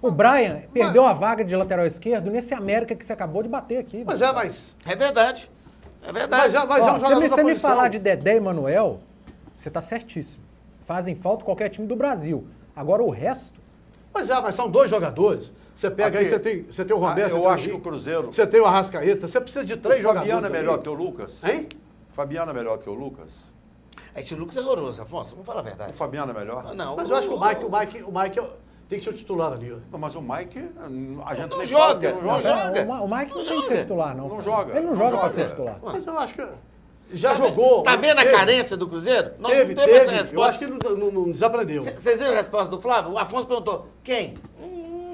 O Brian perdeu a vaga de lateral esquerdo nesse América que você acabou de bater aqui. Mas é, mas... É verdade. É verdade. Mas é um Ó, jogador da você me posição. falar de Dedé e Manuel, você está certíssimo. Fazem falta qualquer time do Brasil. Agora o resto... Mas são 2 jogadores. Você pega Aqui. aí, você tem o Roberto, Eu você tem acho que o Henrique, Cruzeiro... você tem o Arrascaeta, você precisa de 3 O jogadores. Fabiano é melhor ali. que o Lucas? Hein? Fabiano é melhor que o Lucas? Esse Lucas é horroroso, Afonso. Vamos falar a O verdade. Fabiano é melhor? Não, Mas eu acho que o Mike tem que ser o titular ali. Ó. Não, mas o Mike, a gente Não nem joga, fala que não não joga. joga. O Mike não tem que joga. ser titular, não. Não joga. Ele não Não joga para joga. ser titular. Mas eu acho que já jogou. Tá vendo a teve- carência do Cruzeiro? Nós Teve, não temos essa Eu resposta. acho que ele não desaprendeu. Vocês viram a resposta do Flávio? O Afonso perguntou, quem?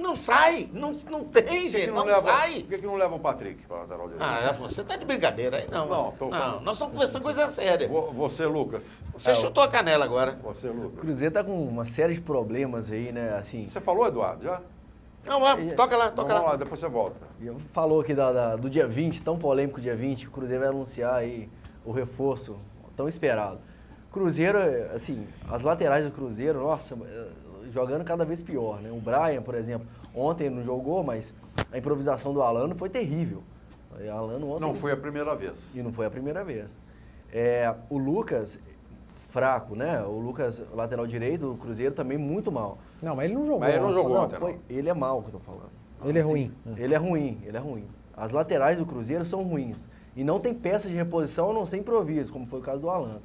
Não sai, não tem, gente, não sai. Por que não leva o Patrick para lateral direito? Afonso, você tá de brincadeira aí? Não, Não, nós estamos conversando coisa séria. Você, Lucas. Você chutou a canela agora. Você, O Lucas. Cruzeiro tá com uma série de problemas aí, né? Assim, Você falou, Eduardo, já? Não, toca lá, toca Vamos lá. lá, depois você volta. falou aqui do dia 20, tão polêmico dia 20, o Cruzeiro vai anunciar aí o reforço tão esperado. Cruzeiro, assim, as laterais do Cruzeiro, nossa, jogando cada vez pior, né? O Brian, por exemplo, ontem não jogou, mas a improvisação do Alano foi terrível. O Alano ontem... Não foi a primeira vez. E não foi a primeira vez. O Lucas, fraco, né? O Lucas, lateral direito do Cruzeiro, também muito mal. Não, mas ele não jogou. Mas ele não jogou Não, ontem, não. ele é mal que eu tô falando. Ele é ruim. Ele é ruim. As laterais do Cruzeiro são ruins. E não tem peça de reposição a não ser improviso, como foi o caso do Alan.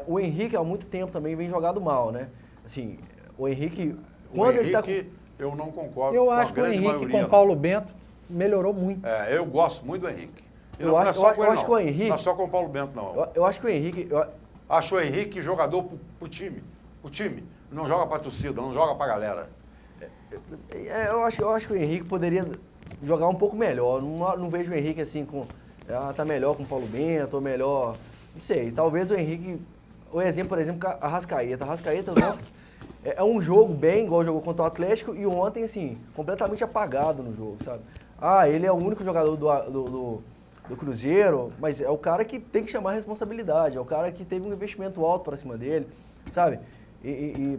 O Henrique, há muito tempo, também vem jogado mal, né? Assim, o Henrique... Quando ele tá com... eu não concordo Eu com a acho que o grande Henrique maioria. com o não. Paulo Bento melhorou muito. Eu gosto muito do Henrique. E Eu não é acho- só eu com ele, acho não. que o Henrique- Não é só com o Paulo Bento, não. Eu acho que o Henrique... Acho o Henrique jogador pro time. O time. Não joga pra torcida, não joga pra galera. Eu acho que o Henrique poderia jogar um pouco melhor. Não vejo o Henrique assim tá melhor com o Paulo Bento, ou melhor, não sei, talvez o Henrique, o exemplo, por exemplo, a Arrascaeta. A Arrascaeta, nossa, é um jogo bem, igual jogou contra o Atlético, e ontem, assim, completamente apagado no jogo, sabe? Ele é o único jogador do Cruzeiro, mas é o cara que tem que chamar a responsabilidade, é o cara que teve um investimento alto para cima dele, sabe? E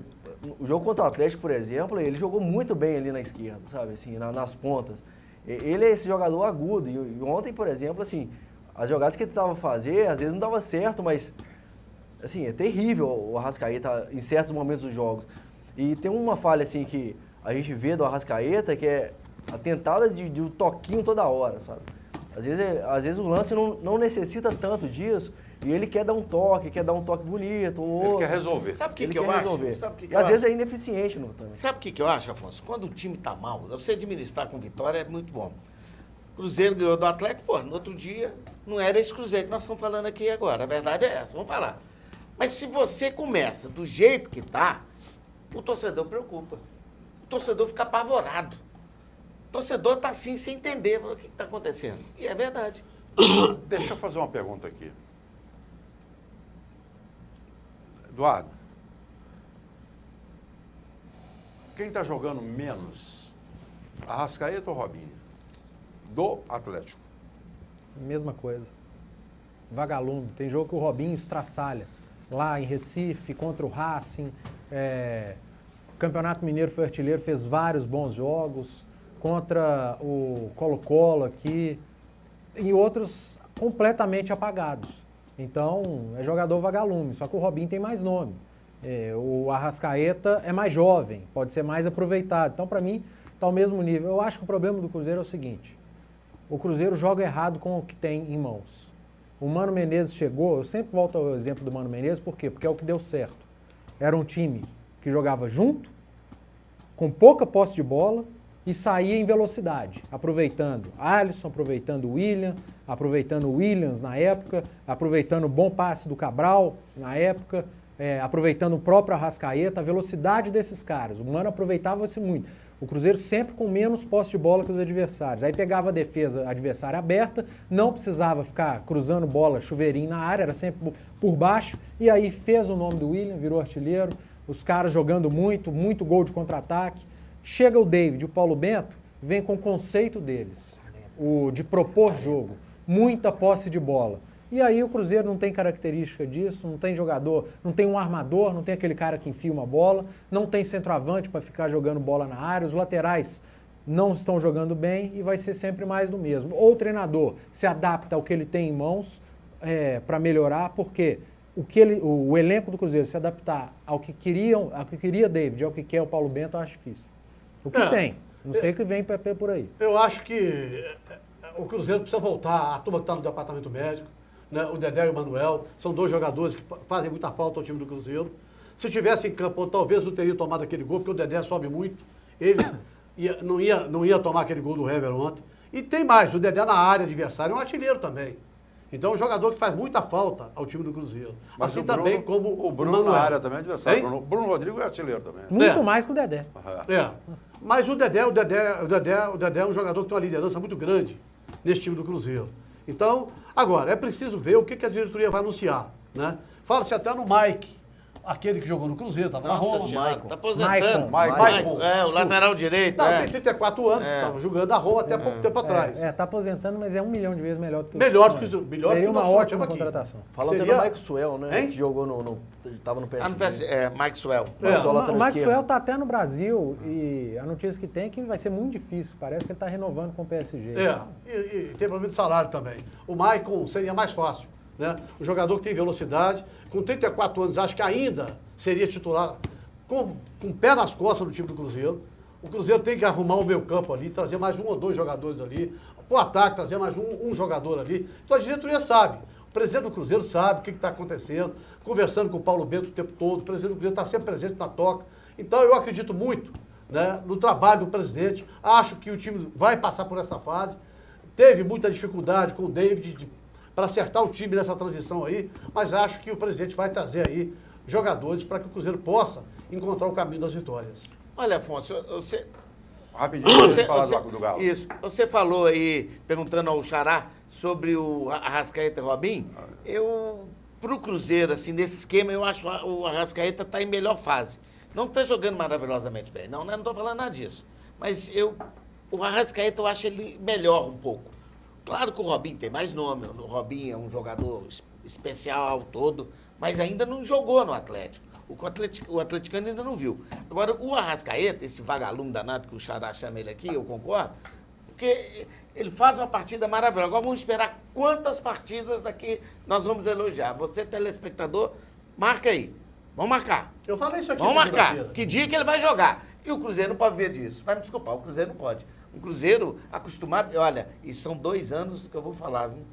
o jogo contra o Atlético, por exemplo, ele jogou muito bem ali na esquerda, sabe? Assim, nas pontas. Ele é esse jogador agudo. E ontem, por exemplo, assim, as jogadas que ele tentava fazer, às vezes não dava certo, mas, assim, é terrível o Arrascaeta em certos momentos dos jogos. E tem uma falha, assim, que a gente vê do Arrascaeta, que é a tentada de um toquinho toda hora, sabe? Às vezes o lance não necessita tanto disso, e ele quer dar um toque bonito. Ele quer resolver. Sabe o que eu acho? E às vezes é ineficiente também. Sabe o que eu acho, Afonso? Quando o time tá mal, você administrar com vitória é muito bom. Cruzeiro ganhou do Atlético, pô, no outro dia não era esse Cruzeiro que nós estamos falando aqui agora. A verdade é essa, vamos falar. Mas se você começa do jeito que tá, o torcedor preocupa. O torcedor fica apavorado. O torcedor tá assim, sem entender o que está acontecendo. E é verdade. Deixa eu fazer uma pergunta aqui. Eduardo, quem está jogando menos, Arrascaeta ou Robinho? Do Atlético. Mesma coisa. Vagalume. Tem jogo que o Robinho estraçalha. Lá em Recife, contra o Racing. Campeonato Mineiro foi artilheiro, fez vários bons jogos. Contra o Colo-Colo aqui. E outros completamente apagados. Então, é jogador vagalume. Só que o Robinho tem mais nome. O Arrascaeta é mais jovem, pode ser mais aproveitado. Então, para mim, está ao mesmo nível. Eu acho que o problema do Cruzeiro é o seguinte. O Cruzeiro joga errado com o que tem em mãos. O Mano Menezes chegou, eu sempre volto ao exemplo do Mano Menezes, por quê? Porque é o que deu certo. Era um time que jogava junto, com pouca posse de bola e saía em velocidade, aproveitando Alisson, aproveitando o William, aproveitando o Williams na época, aproveitando o bom passe do Cabral na época, aproveitando o próprio Arrascaeta, a velocidade desses caras. O Mano aproveitava-se muito. O Cruzeiro sempre com menos posse de bola que os adversários. Aí pegava a defesa adversária aberta, não precisava ficar cruzando bola, chuveirinho na área, era sempre por baixo. E aí fez o nome do William, virou artilheiro. Os caras jogando muito gol de contra-ataque. Chega o David, o Paulo Bento, vem com o conceito deles, o de propor jogo, muita posse de bola. E aí o Cruzeiro não tem característica disso, não tem jogador, não tem um armador, não tem aquele cara que enfia uma bola, não tem centroavante para ficar jogando bola na área, os laterais não estão jogando bem e vai ser sempre mais do mesmo. Ou o treinador se adapta ao que ele tem em mãos para melhorar, porque o elenco do Cruzeiro se adaptar ao que queria David, ao que quer o Paulo Bento, eu acho difícil. O que tem? Não sei o que vem por aí. Eu acho que o Cruzeiro precisa voltar, a turma que está no departamento médico, né, o Dedé e o Manuel, são dois jogadores que fazem muita falta ao time do Cruzeiro. Se tivesse em campo, talvez não teria tomado aquele gol, porque o Dedé sobe muito. Ele não ia tomar aquele gol do Hever ontem. E tem mais, o Dedé na área adversária é um artilheiro também. Então é um jogador que faz muita falta ao time do Cruzeiro. Mas assim Bruno, também como o Bruno Manuel. na área também é adversário. Bruno Rodrigo é artilheiro também. Muito mais que o Dedé. Mas o Dedé é um jogador que tem uma liderança muito grande nesse time do Cruzeiro. Então, agora, é preciso ver o que a diretoria vai anunciar, né? Fala-se até no Mike, aquele que jogou no Cruzeiro, estava na Roma. Nossa senhora, tá aposentando. Maicon. O lateral direito. Não, tem 34 anos, estava jogando na Roma até pouco tempo atrás. Tá aposentando, mas é 1 milhão de vezes melhor do que Seria uma ótima contratação. Fala até do Maxwell, né? Que jogou estava no PSG. Maxwell. O Maxwell está até no Brasil e a notícia que tem é que vai ser muito difícil. Parece que ele está renovando com o PSG. E tem problema de salário também. O Maicon seria mais fácil, né? Um jogador que tem velocidade, com 34 anos, acho que ainda seria titular com o pé nas costas do time do Cruzeiro. O Cruzeiro tem que arrumar o meio campo ali, trazer mais 1 ou 2 jogadores ali. O ataque, trazer mais um jogador ali. Então a diretoria sabe. O presidente do Cruzeiro sabe o que está acontecendo, conversando com o Paulo Bento o tempo todo. O presidente do Cruzeiro está sempre presente na toca. Então eu acredito muito, né, no trabalho do presidente. Acho que o time vai passar por essa fase. Teve muita dificuldade com o David para acertar o time nessa transição aí, mas acho que o presidente vai trazer aí jogadores para que o Cruzeiro possa encontrar o caminho das vitórias. Olha, Afonso, Rapidinho, você fala do Galo. Isso. Você falou aí, perguntando ao Xará sobre o Arrascaeta e Robinho. Pro Cruzeiro, assim, nesse esquema, eu acho que o Arrascaeta está em melhor fase. Não está jogando maravilhosamente bem, não estou falando nada disso. Mas o Arrascaeta, eu acho ele melhor um pouco. Claro que o Robinho tem mais nome, o Robinho é um jogador especial ao todo, mas ainda não jogou no Atlético. O atleticano ainda não viu. Agora, o Arrascaeta, esse vagalume danado que o Xará chama ele aqui, eu concordo, porque ele faz uma partida maravilhosa. Agora vamos esperar quantas partidas daqui nós vamos elogiar. Você, telespectador, marca aí. Vamos marcar. Eu falei isso aqui Vamos marcar. segunda-feira. Que dia que ele vai jogar. E o Cruzeiro não pode ver disso. Vai me desculpar, o Cruzeiro não pode. Um Cruzeiro acostumado... Olha, e são 2 anos que eu vou falar, viu?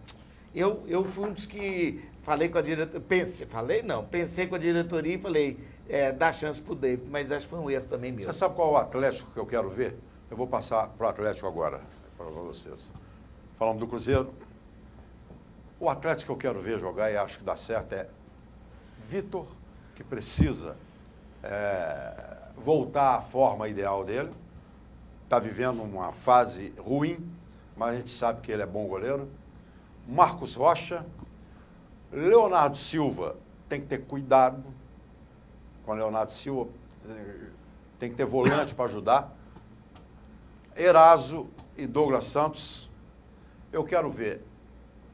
Eu fui um dos que falei com a diretoria... Pensei com a diretoria e falei, dá chance pro David, mas acho que foi um erro também meu. Você sabe qual é o Atlético que eu quero ver? Eu vou passar pro Atlético agora, para vocês. Falando do Cruzeiro. O Atlético que eu quero ver jogar e acho que dá certo é Vitor, que precisa voltar à forma ideal dele. Está vivendo uma fase ruim, mas a gente sabe que ele é bom goleiro. Marcos Rocha. Leonardo Silva, tem que ter cuidado com o Leonardo Silva, tem que ter volante para ajudar. Eraso e Douglas Santos. Eu quero ver.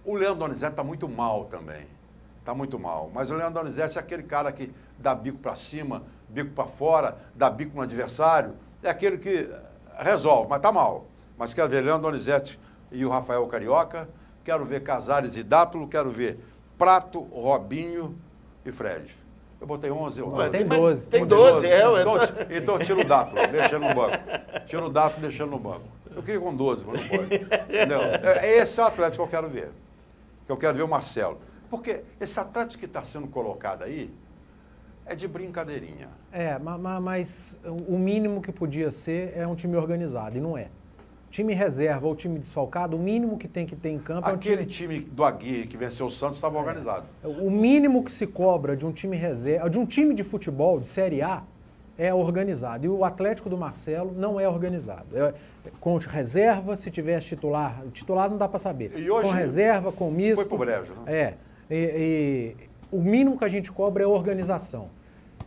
O Leandro Donizete está muito mal também. Está muito mal. Mas o Leandro Donizete é aquele cara que dá bico para cima, bico para fora, dá bico no adversário. É aquele que resolve, mas está mal. Mas quero ver Leandro Donizete e o Rafael Carioca. Quero ver Casares e Dátulo. Quero ver Prato, Robinho e Fred. Eu botei 11. Tem 12. Tem 12, Então tira o Dátulo, deixa ele no banco. Tira o Dátulo, deixa ele no banco. Eu queria com 12, mas não pode. Entendeu? Esse é o Atlético que eu quero ver. Que eu quero ver o Marcelo. Porque esse Atlético que está sendo colocado aí é de brincadeirinha. Mas o mínimo que podia ser é um time organizado, e não é. Time reserva ou time desfalcado, o mínimo que tem que ter em campo Aquele é um time do Aguirre que venceu o Santos estava organizado. O mínimo que se cobra de um time reserva, de um time de futebol, de Série A, é organizado. E o Atlético do Marcelo não é organizado. Com reserva, se tivesse titular não dá para saber. E hoje com reserva, com misto. Foi pro brejo, né? O mínimo que a gente cobra é organização.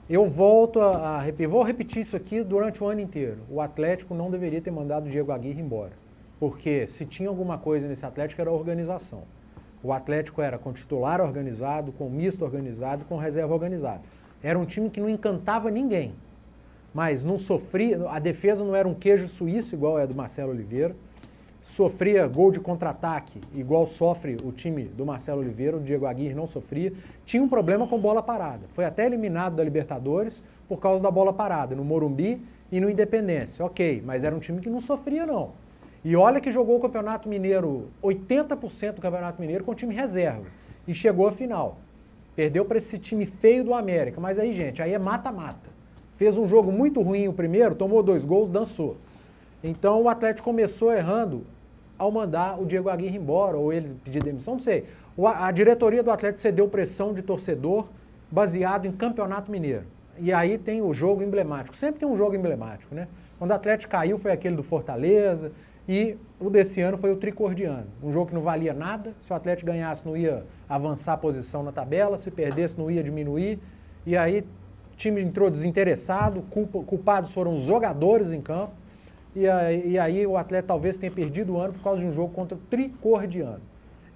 Eu volto a repetir, vou repetir isso aqui durante o ano inteiro. O Atlético não deveria ter mandado o Diego Aguirre embora. Porque se tinha alguma coisa nesse Atlético era a organização. O Atlético era com titular organizado, com misto organizado, com reserva organizado. Era um time que não encantava ninguém. Mas não sofria, a defesa não era um queijo suíço igual é do Marcelo Oliveira. Sofria gol de contra-ataque, igual sofre o time do Marcelo Oliveira, o Diego Aguirre não sofria. Tinha um problema com bola parada. Foi até eliminado da Libertadores por causa da bola parada, no Morumbi e no Independência. Ok, mas era um time que não sofria, não. E olha que jogou o Campeonato Mineiro, 80% do Campeonato Mineiro com time reserva. E chegou à final. Perdeu para esse time feio do América. Mas aí, gente, aí é mata-mata. Fez um jogo muito ruim o primeiro, tomou 2 gols, dançou. Então o Atlético começou errando ao mandar o Diego Aguirre embora, ou ele pedir demissão, não sei. A diretoria do Atlético cedeu pressão de torcedor baseado em Campeonato Mineiro. E aí tem o jogo emblemático. Sempre tem um jogo emblemático, né? Quando o Atlético caiu foi aquele do Fortaleza e o desse ano foi o Tricordiano. Um jogo que não valia nada. Se o Atlético ganhasse não ia avançar a posição na tabela, se perdesse não ia diminuir. E aí o time entrou desinteressado, culpados foram os jogadores em campo. E aí o atleta talvez tenha perdido o ano por causa de um jogo contra o Tricordiano.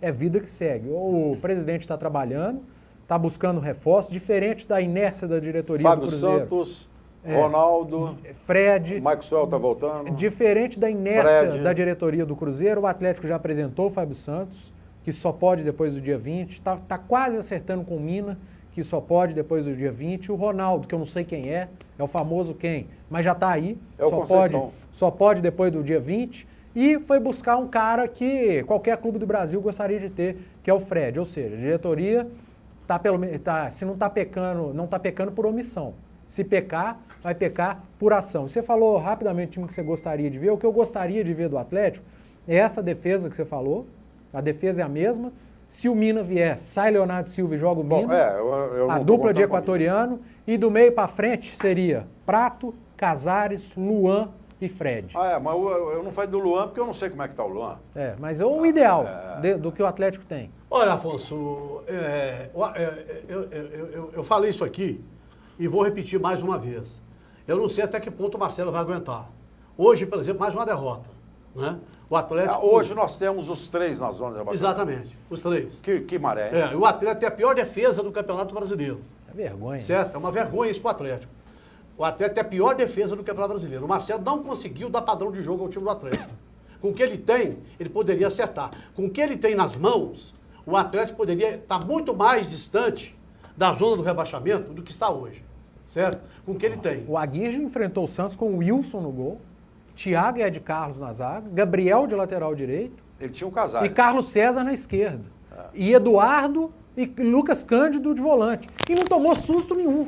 É vida que segue. O presidente está trabalhando, está buscando reforços, diferente da inércia da diretoria Fábio do Cruzeiro. Santos, Ronaldo, Fred. Maxwell está voltando. Diferente da inércia Fred. da diretoria do Cruzeiro, o Atlético já apresentou o Fábio Santos, que só pode depois do dia 20. Está quase acertando com o Mina, que só pode depois do dia 20. O Ronaldo, que eu não sei quem é o famoso quem, mas já está aí. É o Conceição. Só pode depois do dia 20. E foi buscar um cara que qualquer clube do Brasil gostaria de ter, que é o Fred. Ou seja, a diretoria se não está pecando, não está pecando por omissão. Se pecar, vai pecar por ação. Você falou rapidamente o time que você gostaria de ver. O que eu gostaria de ver do Atlético é essa defesa que você falou. A defesa é a mesma. Se o Mina vier, sai Leonardo Silva e joga o Mina. Eu a dupla de equatoriano. E do meio para frente seria Prato, Casares, Luan e Fred. Mas eu não falei do Luan porque eu não sei como é que tá o Luan. Mas é o ideal do que o Atlético tem. Olha, Afonso, eu falei isso aqui e vou repetir mais uma vez. Eu não sei até que ponto o Marcelo vai aguentar. Hoje, por exemplo, mais uma derrota. Né? O Atlético... Hoje nós temos os 3 na zona de rebaixamento. Exatamente, os 3. Que maré. E o Atlético tem a pior defesa do Campeonato Brasileiro. É vergonha. Certo? É uma vergonha isso para o Atlético. O Atlético tem a pior defesa do Campeonato Brasileiro. O Marcelo não conseguiu dar padrão de jogo ao time do Atlético. Com o que ele tem, ele poderia acertar. Com o que ele tem nas mãos, o Atlético poderia estar muito mais distante da zona do rebaixamento do que está hoje. Certo? Com o que ele tem. O Aguirre enfrentou o Santos com o Wilson no gol, Thiago e Ed Carlos na zaga, Gabriel de lateral direito. Ele tinha um Casares. E Carlos César na esquerda. E Eduardo e Lucas Cândido de volante. E não tomou susto nenhum.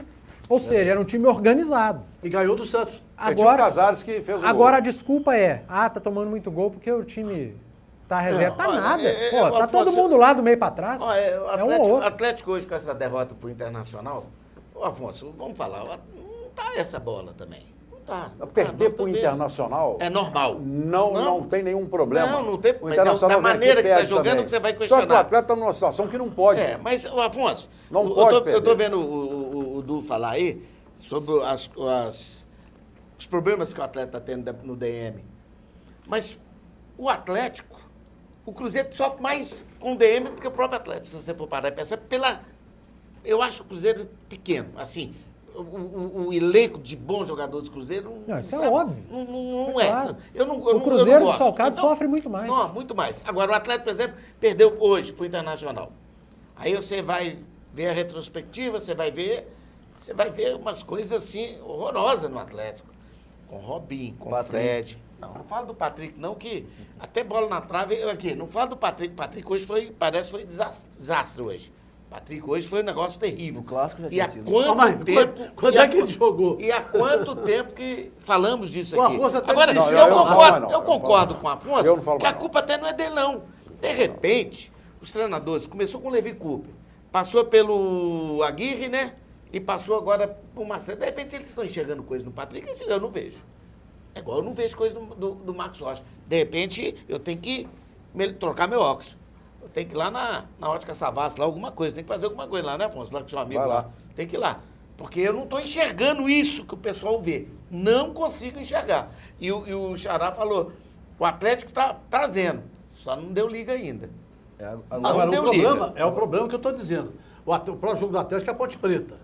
Ou seja, era um time organizado. E ganhou do Santos. Tinha o Casares que fez o agora gol. A desculpa é, tá tomando muito gol porque o time tá reserva. Tá nada. Tá todo Afonso, mundo lá do meio pra trás. O Atlético, Atlético hoje com essa derrota pro Internacional, Afonso, vamos falar, não tá essa bola também. Não tá. Perder pro Internacional... É normal. Não tem nenhum problema. Não tem. O Internacional da maneira que tá jogando também. que você vai questionar. Só que o Atlético tá numa situação que não pode. Mas, Afonso, não pode perder. Eu tô vendo o Du falar aí sobre os problemas que o Atlético tá tendo no DM. Mas o Atlético, o Cruzeiro sofre mais com o DM do que o próprio Atlético, se você for parar e pensar, eu acho o Cruzeiro pequeno, assim, o elenco de bons jogadores do Cruzeiro... Não, isso é óbvio. Não é. É. Claro. O Cruzeiro desfalcado sofre muito mais. Não, muito mais. Agora, o Atlético, por exemplo, perdeu hoje pro Internacional. Aí você vai ver a retrospectiva, você vai ver umas coisas assim horrorosas no Atlético. Com o Robinho, com o Fred. Não falo do Patrick, não, que até bola na trave, não falo do Patrick. Patrick hoje parece que foi desastre hoje. Patrick hoje foi um negócio terrível. O clássico já E tinha há sido. quanto tempo... Quando é que ele jogou? E há quanto tempo que falamos disso O aqui? Afonso até Agora, desistiu. eu concordo com o Eu Afonso não falo que a mais, culpa até não é dele, não. De repente, os treinadores, começou com o Levi Cooper, passou pelo Aguirre, né? E passou agora pro Marcelo. De repente, eles estão enxergando coisa no Patrick, eu não vejo. É igual eu não vejo coisa do Marcos Rocha. De repente, eu tenho que trocar meu óculos. Eu tenho que ir lá na Ótica Savassi, lá alguma coisa. Tem que fazer alguma coisa lá, né, Afonso? Lá com seu amigo Vai lá. lá. Tem que ir lá. Porque eu não estou enxergando isso que o pessoal vê. Não consigo enxergar. E o Xará falou, o Atlético está trazendo. Só não deu liga ainda. Agora, o problema que eu estou dizendo. O próximo jogo do Atlético é a Ponte Preta.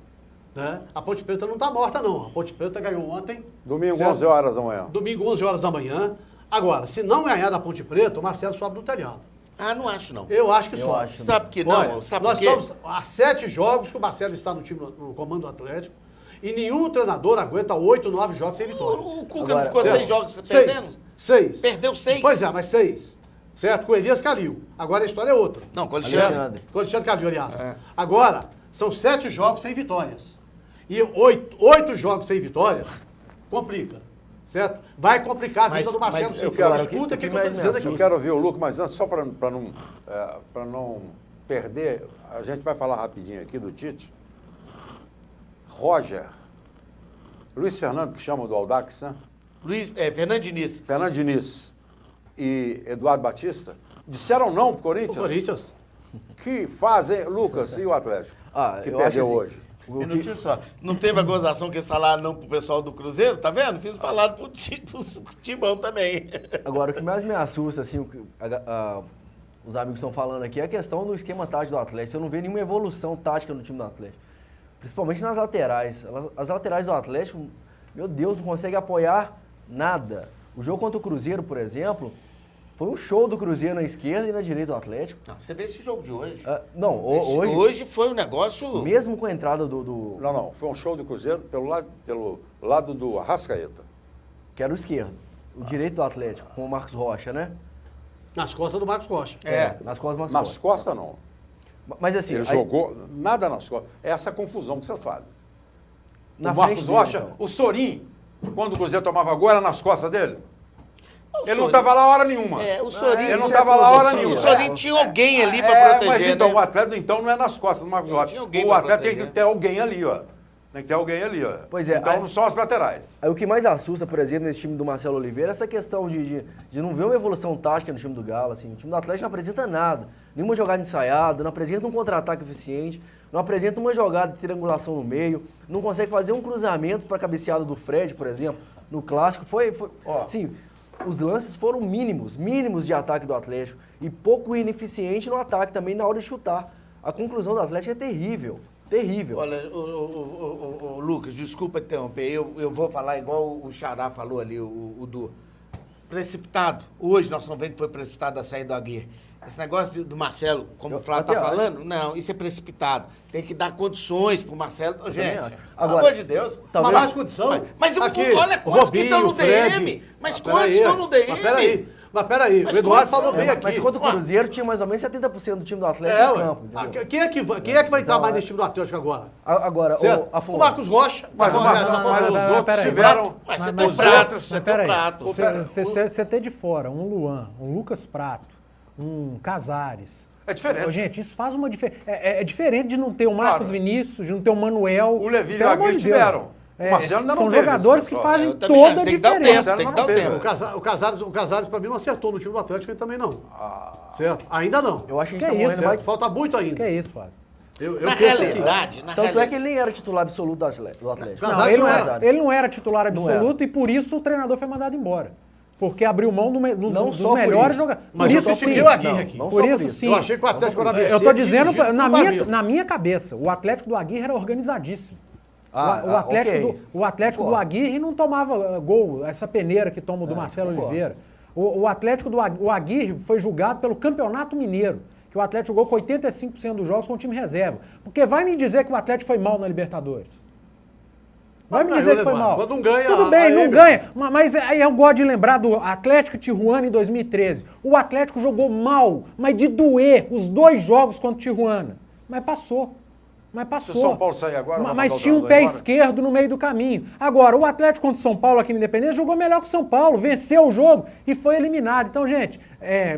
Né? A Ponte Preta não está morta, não. A Ponte Preta ganhou ontem. Domingo, certo? 11 horas da manhã. Domingo, 11 horas da manhã. Agora, se não ganhar da Ponte Preta, o Marcelo sobe do telhado. Não acho, não. Eu acho que sobe. Sabe que não? Olha, Sabe nós por quê? estamos há 7 jogos que o Marcelo está no time, no comando do Atlético, e nenhum treinador aguenta 8, 9 jogos sem vitória. O Cuca não ficou 6 jogos 6. perdendo? 6. Perdeu 6? Pois é, mas 6. Certo? Com o Elias Calil. Agora a história é outra. Não, com o Alexandre. Com o Alexandre Calil, aliás. É. Agora, são 7 jogos sem vitórias. E 8 jogos sem vitórias, complica. Certo? Vai complicar a vida do Marcelo. eu quero- Escuta o que eu estou mais dizendo aqui. Eu quero ouvir o Lucas, mas antes, só para não perder, a gente vai falar rapidinho aqui do Tite. Roger, Luiz Fernando, que chama do Audax, né? Fernando Diniz. Fernando Diniz e Eduardo Batista disseram não pro O Corinthians. Corinthians. Que fazem, Lucas, e o Atlético? Que eu perdeu acho assim, hoje. Minutinho só. Não teve a gozação que eles falaram não pro pessoal do Cruzeiro, tá vendo? Fiz falar pro Timão também. Agora, o que mais me assusta, assim, os amigos estão falando aqui, é a questão do esquema tático do Atlético. Eu não vejo nenhuma evolução tática no time do Atlético. Principalmente nas laterais. As laterais do Atlético, meu Deus, não consegue apoiar nada. O jogo contra o Cruzeiro, por exemplo, foi um show do Cruzeiro na esquerda e na direita do Atlético. Não, você vê esse jogo de hoje. Hoje, foi um negócio... mesmo com a entrada do Não, foi um show do Cruzeiro pelo lado do Arrascaeta. que era o esquerdo, o direito do Atlético, com o Marcos Rocha, né? Nas costas do Marcos Rocha. Nas costas do Marcos Nas Rocha. costas, não. Mas assim, Ele aí, jogou nada nas costas. É essa confusão que vocês fazem. na O Marcos frente dele, Rocha, então. o Sorin, quando o Cruzeiro tomava gol, era nas costas dele? O Ele não Sorin- estava lá hora nenhuma. o Sorin... Ele não estava lá hora nenhuma. O Sorin tinha alguém ali pra proteger, Mas então, né? o Atlético então não é nas costas do Marcos Rocha. tinha alguém O pra Atlético tem proteger. que ter alguém ali, ó. Tem que ter alguém ali, ó. Pois é, Então aí- não são as laterais. Aí o que mais assusta, por exemplo, nesse time do Marcelo Oliveira é essa questão de não ver uma evolução tática no time do Galo. Assim. O time do Atlético não apresenta nada. Nenhuma jogada ensaiada, não apresenta um contra-ataque eficiente, não apresenta uma jogada de triangulação no meio, não consegue fazer um cruzamento para a cabeceada do Fred, por exemplo. No Clássico assim, os lances foram mínimos de ataque do Atlético e pouco ineficiente no ataque também na hora de chutar. A conclusão do Atlético é terrível. Terrível. Olha, o Lucas, desculpa interromper, eu vou falar igual o Xará falou ali, o Du. Precipitado. Hoje nós estamos vendo que foi precipitado a saída do Aguirre. Esse negócio do Marcelo, como o Flávio está falando, não, isso é precipitado. Tem que dar condições pro Marcelo. Gente, acho. pelo Agora, amor de Deus. talvez- mais condição. Mas Aqui, olha quantos que Robinho, estão no Fred. DM. Mas Mas quantos peraí, estão no DM? Mas peraí, Mas o Eduardo quantos falou são? bem aqui. Mas contra o Cruzeiro tinha mais ou menos 70% do time do Atlético no ué. campo. Entendeu? Quem é que vai entrar mais nesse time do Atlético agora? Agora, Certo? Afonso, O Marcos Rocha. Mas, tá mas fora, os tá fora. outros peraí. tiveram... Mas você Mas- tem um mas- prato, mas você tem um peraí. prato. Você ter de fora um Luan, um Lucas Prato, um Casares. É diferente. Gente, isso faz uma diferença. É diferente de não ter o Marcos Claro. Vinícius, de não ter o Manuel. O Levi e o Pelo amor Aguirre de Deus. tiveram. O Marcelo ainda não São teve jogadores esse que pessoal. fazem Eu também toda acho, a tem que dar o diferença. tempo, tem que dar o Marcelo tempo. O Casares, para mim, não acertou no time do Atlético, ele também não. Certo? Ainda não. eu acho que a gente Que tá isso, morrendo Certo? mais... Falta muito ainda. Que é isso, Flávio? Eu Na penso assim. realidade, Tanto é que ele nem era titular absoluto do Atlético. Casares Não, ele, não não era, era. ele não era titular Não absoluto e por isso o treinador foi mandado embora. Porque abriu mão Não dos só por melhores isso. jogadores. Mas por eu isso sim. critiquei o Aguirre aqui. Não Por só isso sim. Eu achei que o Atlético era Eu tô dizendo na minha cabeça, o Atlético do Aguirre era organizadíssimo. O Atlético do Aguirre não tomava gol, essa peneira que toma o do Marcelo concordo. Oliveira. O Atlético o Aguirre foi julgado pelo Campeonato Mineiro, que o Atlético jogou com 85% dos jogos com o time reserva. Porque vai me dizer que o Atlético foi mal na Libertadores. Vai me Mas dizer ganhou, que foi Eduardo. mal. Quando não ganha, Tudo bem, aí, não meu. ganha. Mas aí eu gosto de lembrar do Atlético e Tijuana em 2013. O Atlético jogou mal, mas de doer os 2 jogos contra o Tijuana. Mas passou. Se o São Paulo sair agora, vai Mas mandar o tinha um treinador pé embora? esquerdo no meio do caminho. Agora, o Atlético contra o São Paulo aqui na Independência jogou melhor que o São Paulo, venceu o jogo e foi eliminado. Então, gente,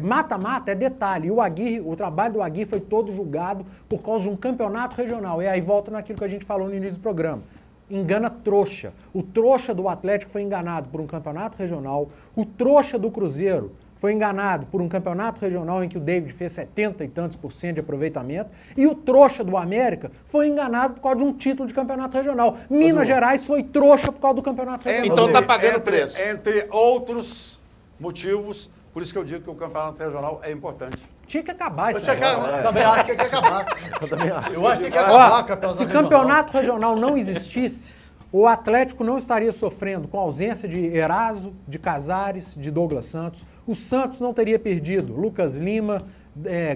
mata-mata é detalhe. E o trabalho do Aguirre foi todo julgado por causa de um campeonato regional. E aí volta naquilo que a gente falou no início do programa. Engana trouxa. O trouxa do Atlético foi enganado por um campeonato regional. O trouxa do Cruzeiro foi enganado por um campeonato regional em que o David fez 70 e tantos % de aproveitamento. E o trouxa do América foi enganado por causa de um título de campeonato regional. Minas Gerais foi trouxa por causa do campeonato regional. Então tá pagando preço. Entre outros motivos, por isso que eu digo que o campeonato regional é importante. Tinha que acabar isso. Eu também acho que tem que acabar. Eu também acho. Eu acho que tem que acabar o campeonato Se regional. campeonato regional não existisse, o Atlético não estaria sofrendo com a ausência de Eraso, de Casares, de Douglas Santos. O Santos não teria perdido Lucas Lima,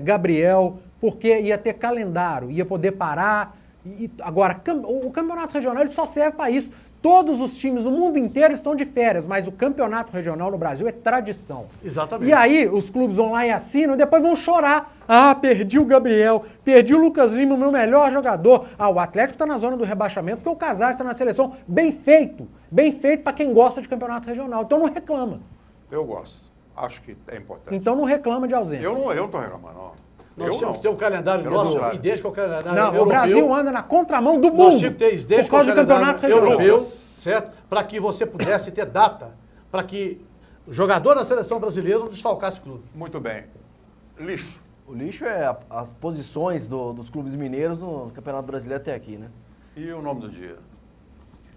Gabriel, porque ia ter calendário, ia poder parar. Agora, o campeonato regional ele só serve para isso. Todos os times do mundo inteiro estão de férias, mas o campeonato regional no Brasil é tradição. Exatamente. E aí, os clubes vão lá e assinam e depois vão chorar. Ah, perdi o Gabriel, perdi o Lucas Lima, o meu melhor jogador. Ah, o Atlético está na zona do rebaixamento porque o Casares está na seleção. Bem feito para quem gosta de campeonato regional. Então não reclama. Eu gosto. Acho que é importante. Então não reclama de ausência. Eu não estou reclamando, não. Nós Eu temos não. que ter um calendário Pelo nosso contrário. idêntico ao calendário Não, europeu. o Brasil anda na contramão do Nós mundo tínhamos que ter por idêntico ao causa do campeonato calendário regional. europeu, certo? Para que você pudesse ter data, para que o jogador da seleção brasileira não desfalcasse o clube. Muito bem. Lixo. O lixo é as posições dos clubes mineiros no Campeonato Brasileiro até aqui, né? E o nome do dia?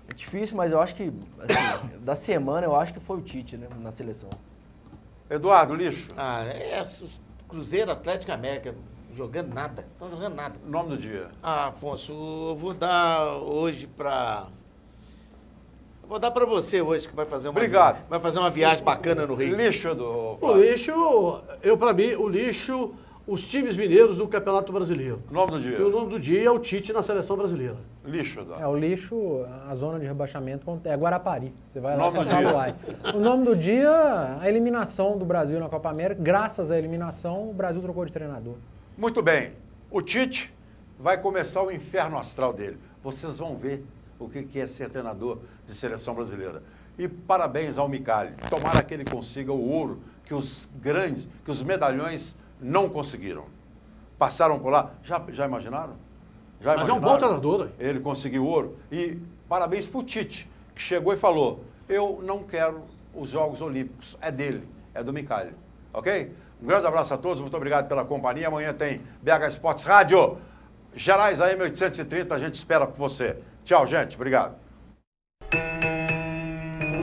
É difícil, mas eu acho que, assim, da semana, eu acho que foi o Tite, né, na seleção. Eduardo, lixo. Cruzeiro, Atlético e América, jogando nada. Estão jogando nada. Nome do dia. Afonso, eu vou dar hoje para... Vou dar para você hoje, que vai fazer Obrigado. Vai fazer uma viagem bacana no Rio. Lixo do... O lixo, para mim, o lixo, os times mineiros do Campeonato Brasileiro. Nome do dia. E o nome do dia é o Tite na seleção brasileira. Lixo, Eduardo. O lixo, a zona de rebaixamento é Guarapari. Você vai lá Nome só do tá dia. lá. O nome do dia, a eliminação do Brasil na Copa América. Graças à eliminação, o Brasil trocou de treinador. Muito bem. O Tite vai começar o inferno astral dele. Vocês vão ver o que é ser treinador de seleção brasileira. E parabéns ao Micali. Tomara que ele consiga o ouro que os grandes, que os medalhões não conseguiram. Passaram por lá. Já imaginaram? Já Mas é um imaginaram? bom treinador. Hein? Ele conseguiu ouro. E parabéns para o Tite, que chegou e falou, eu não quero os Jogos Olímpicos, é dele, é do Micali. Ok? Um grande abraço a todos, muito obrigado pela companhia. Amanhã tem BH Esportes Rádio. Gerais AM 830, a gente espera por você. Tchau, gente. Obrigado.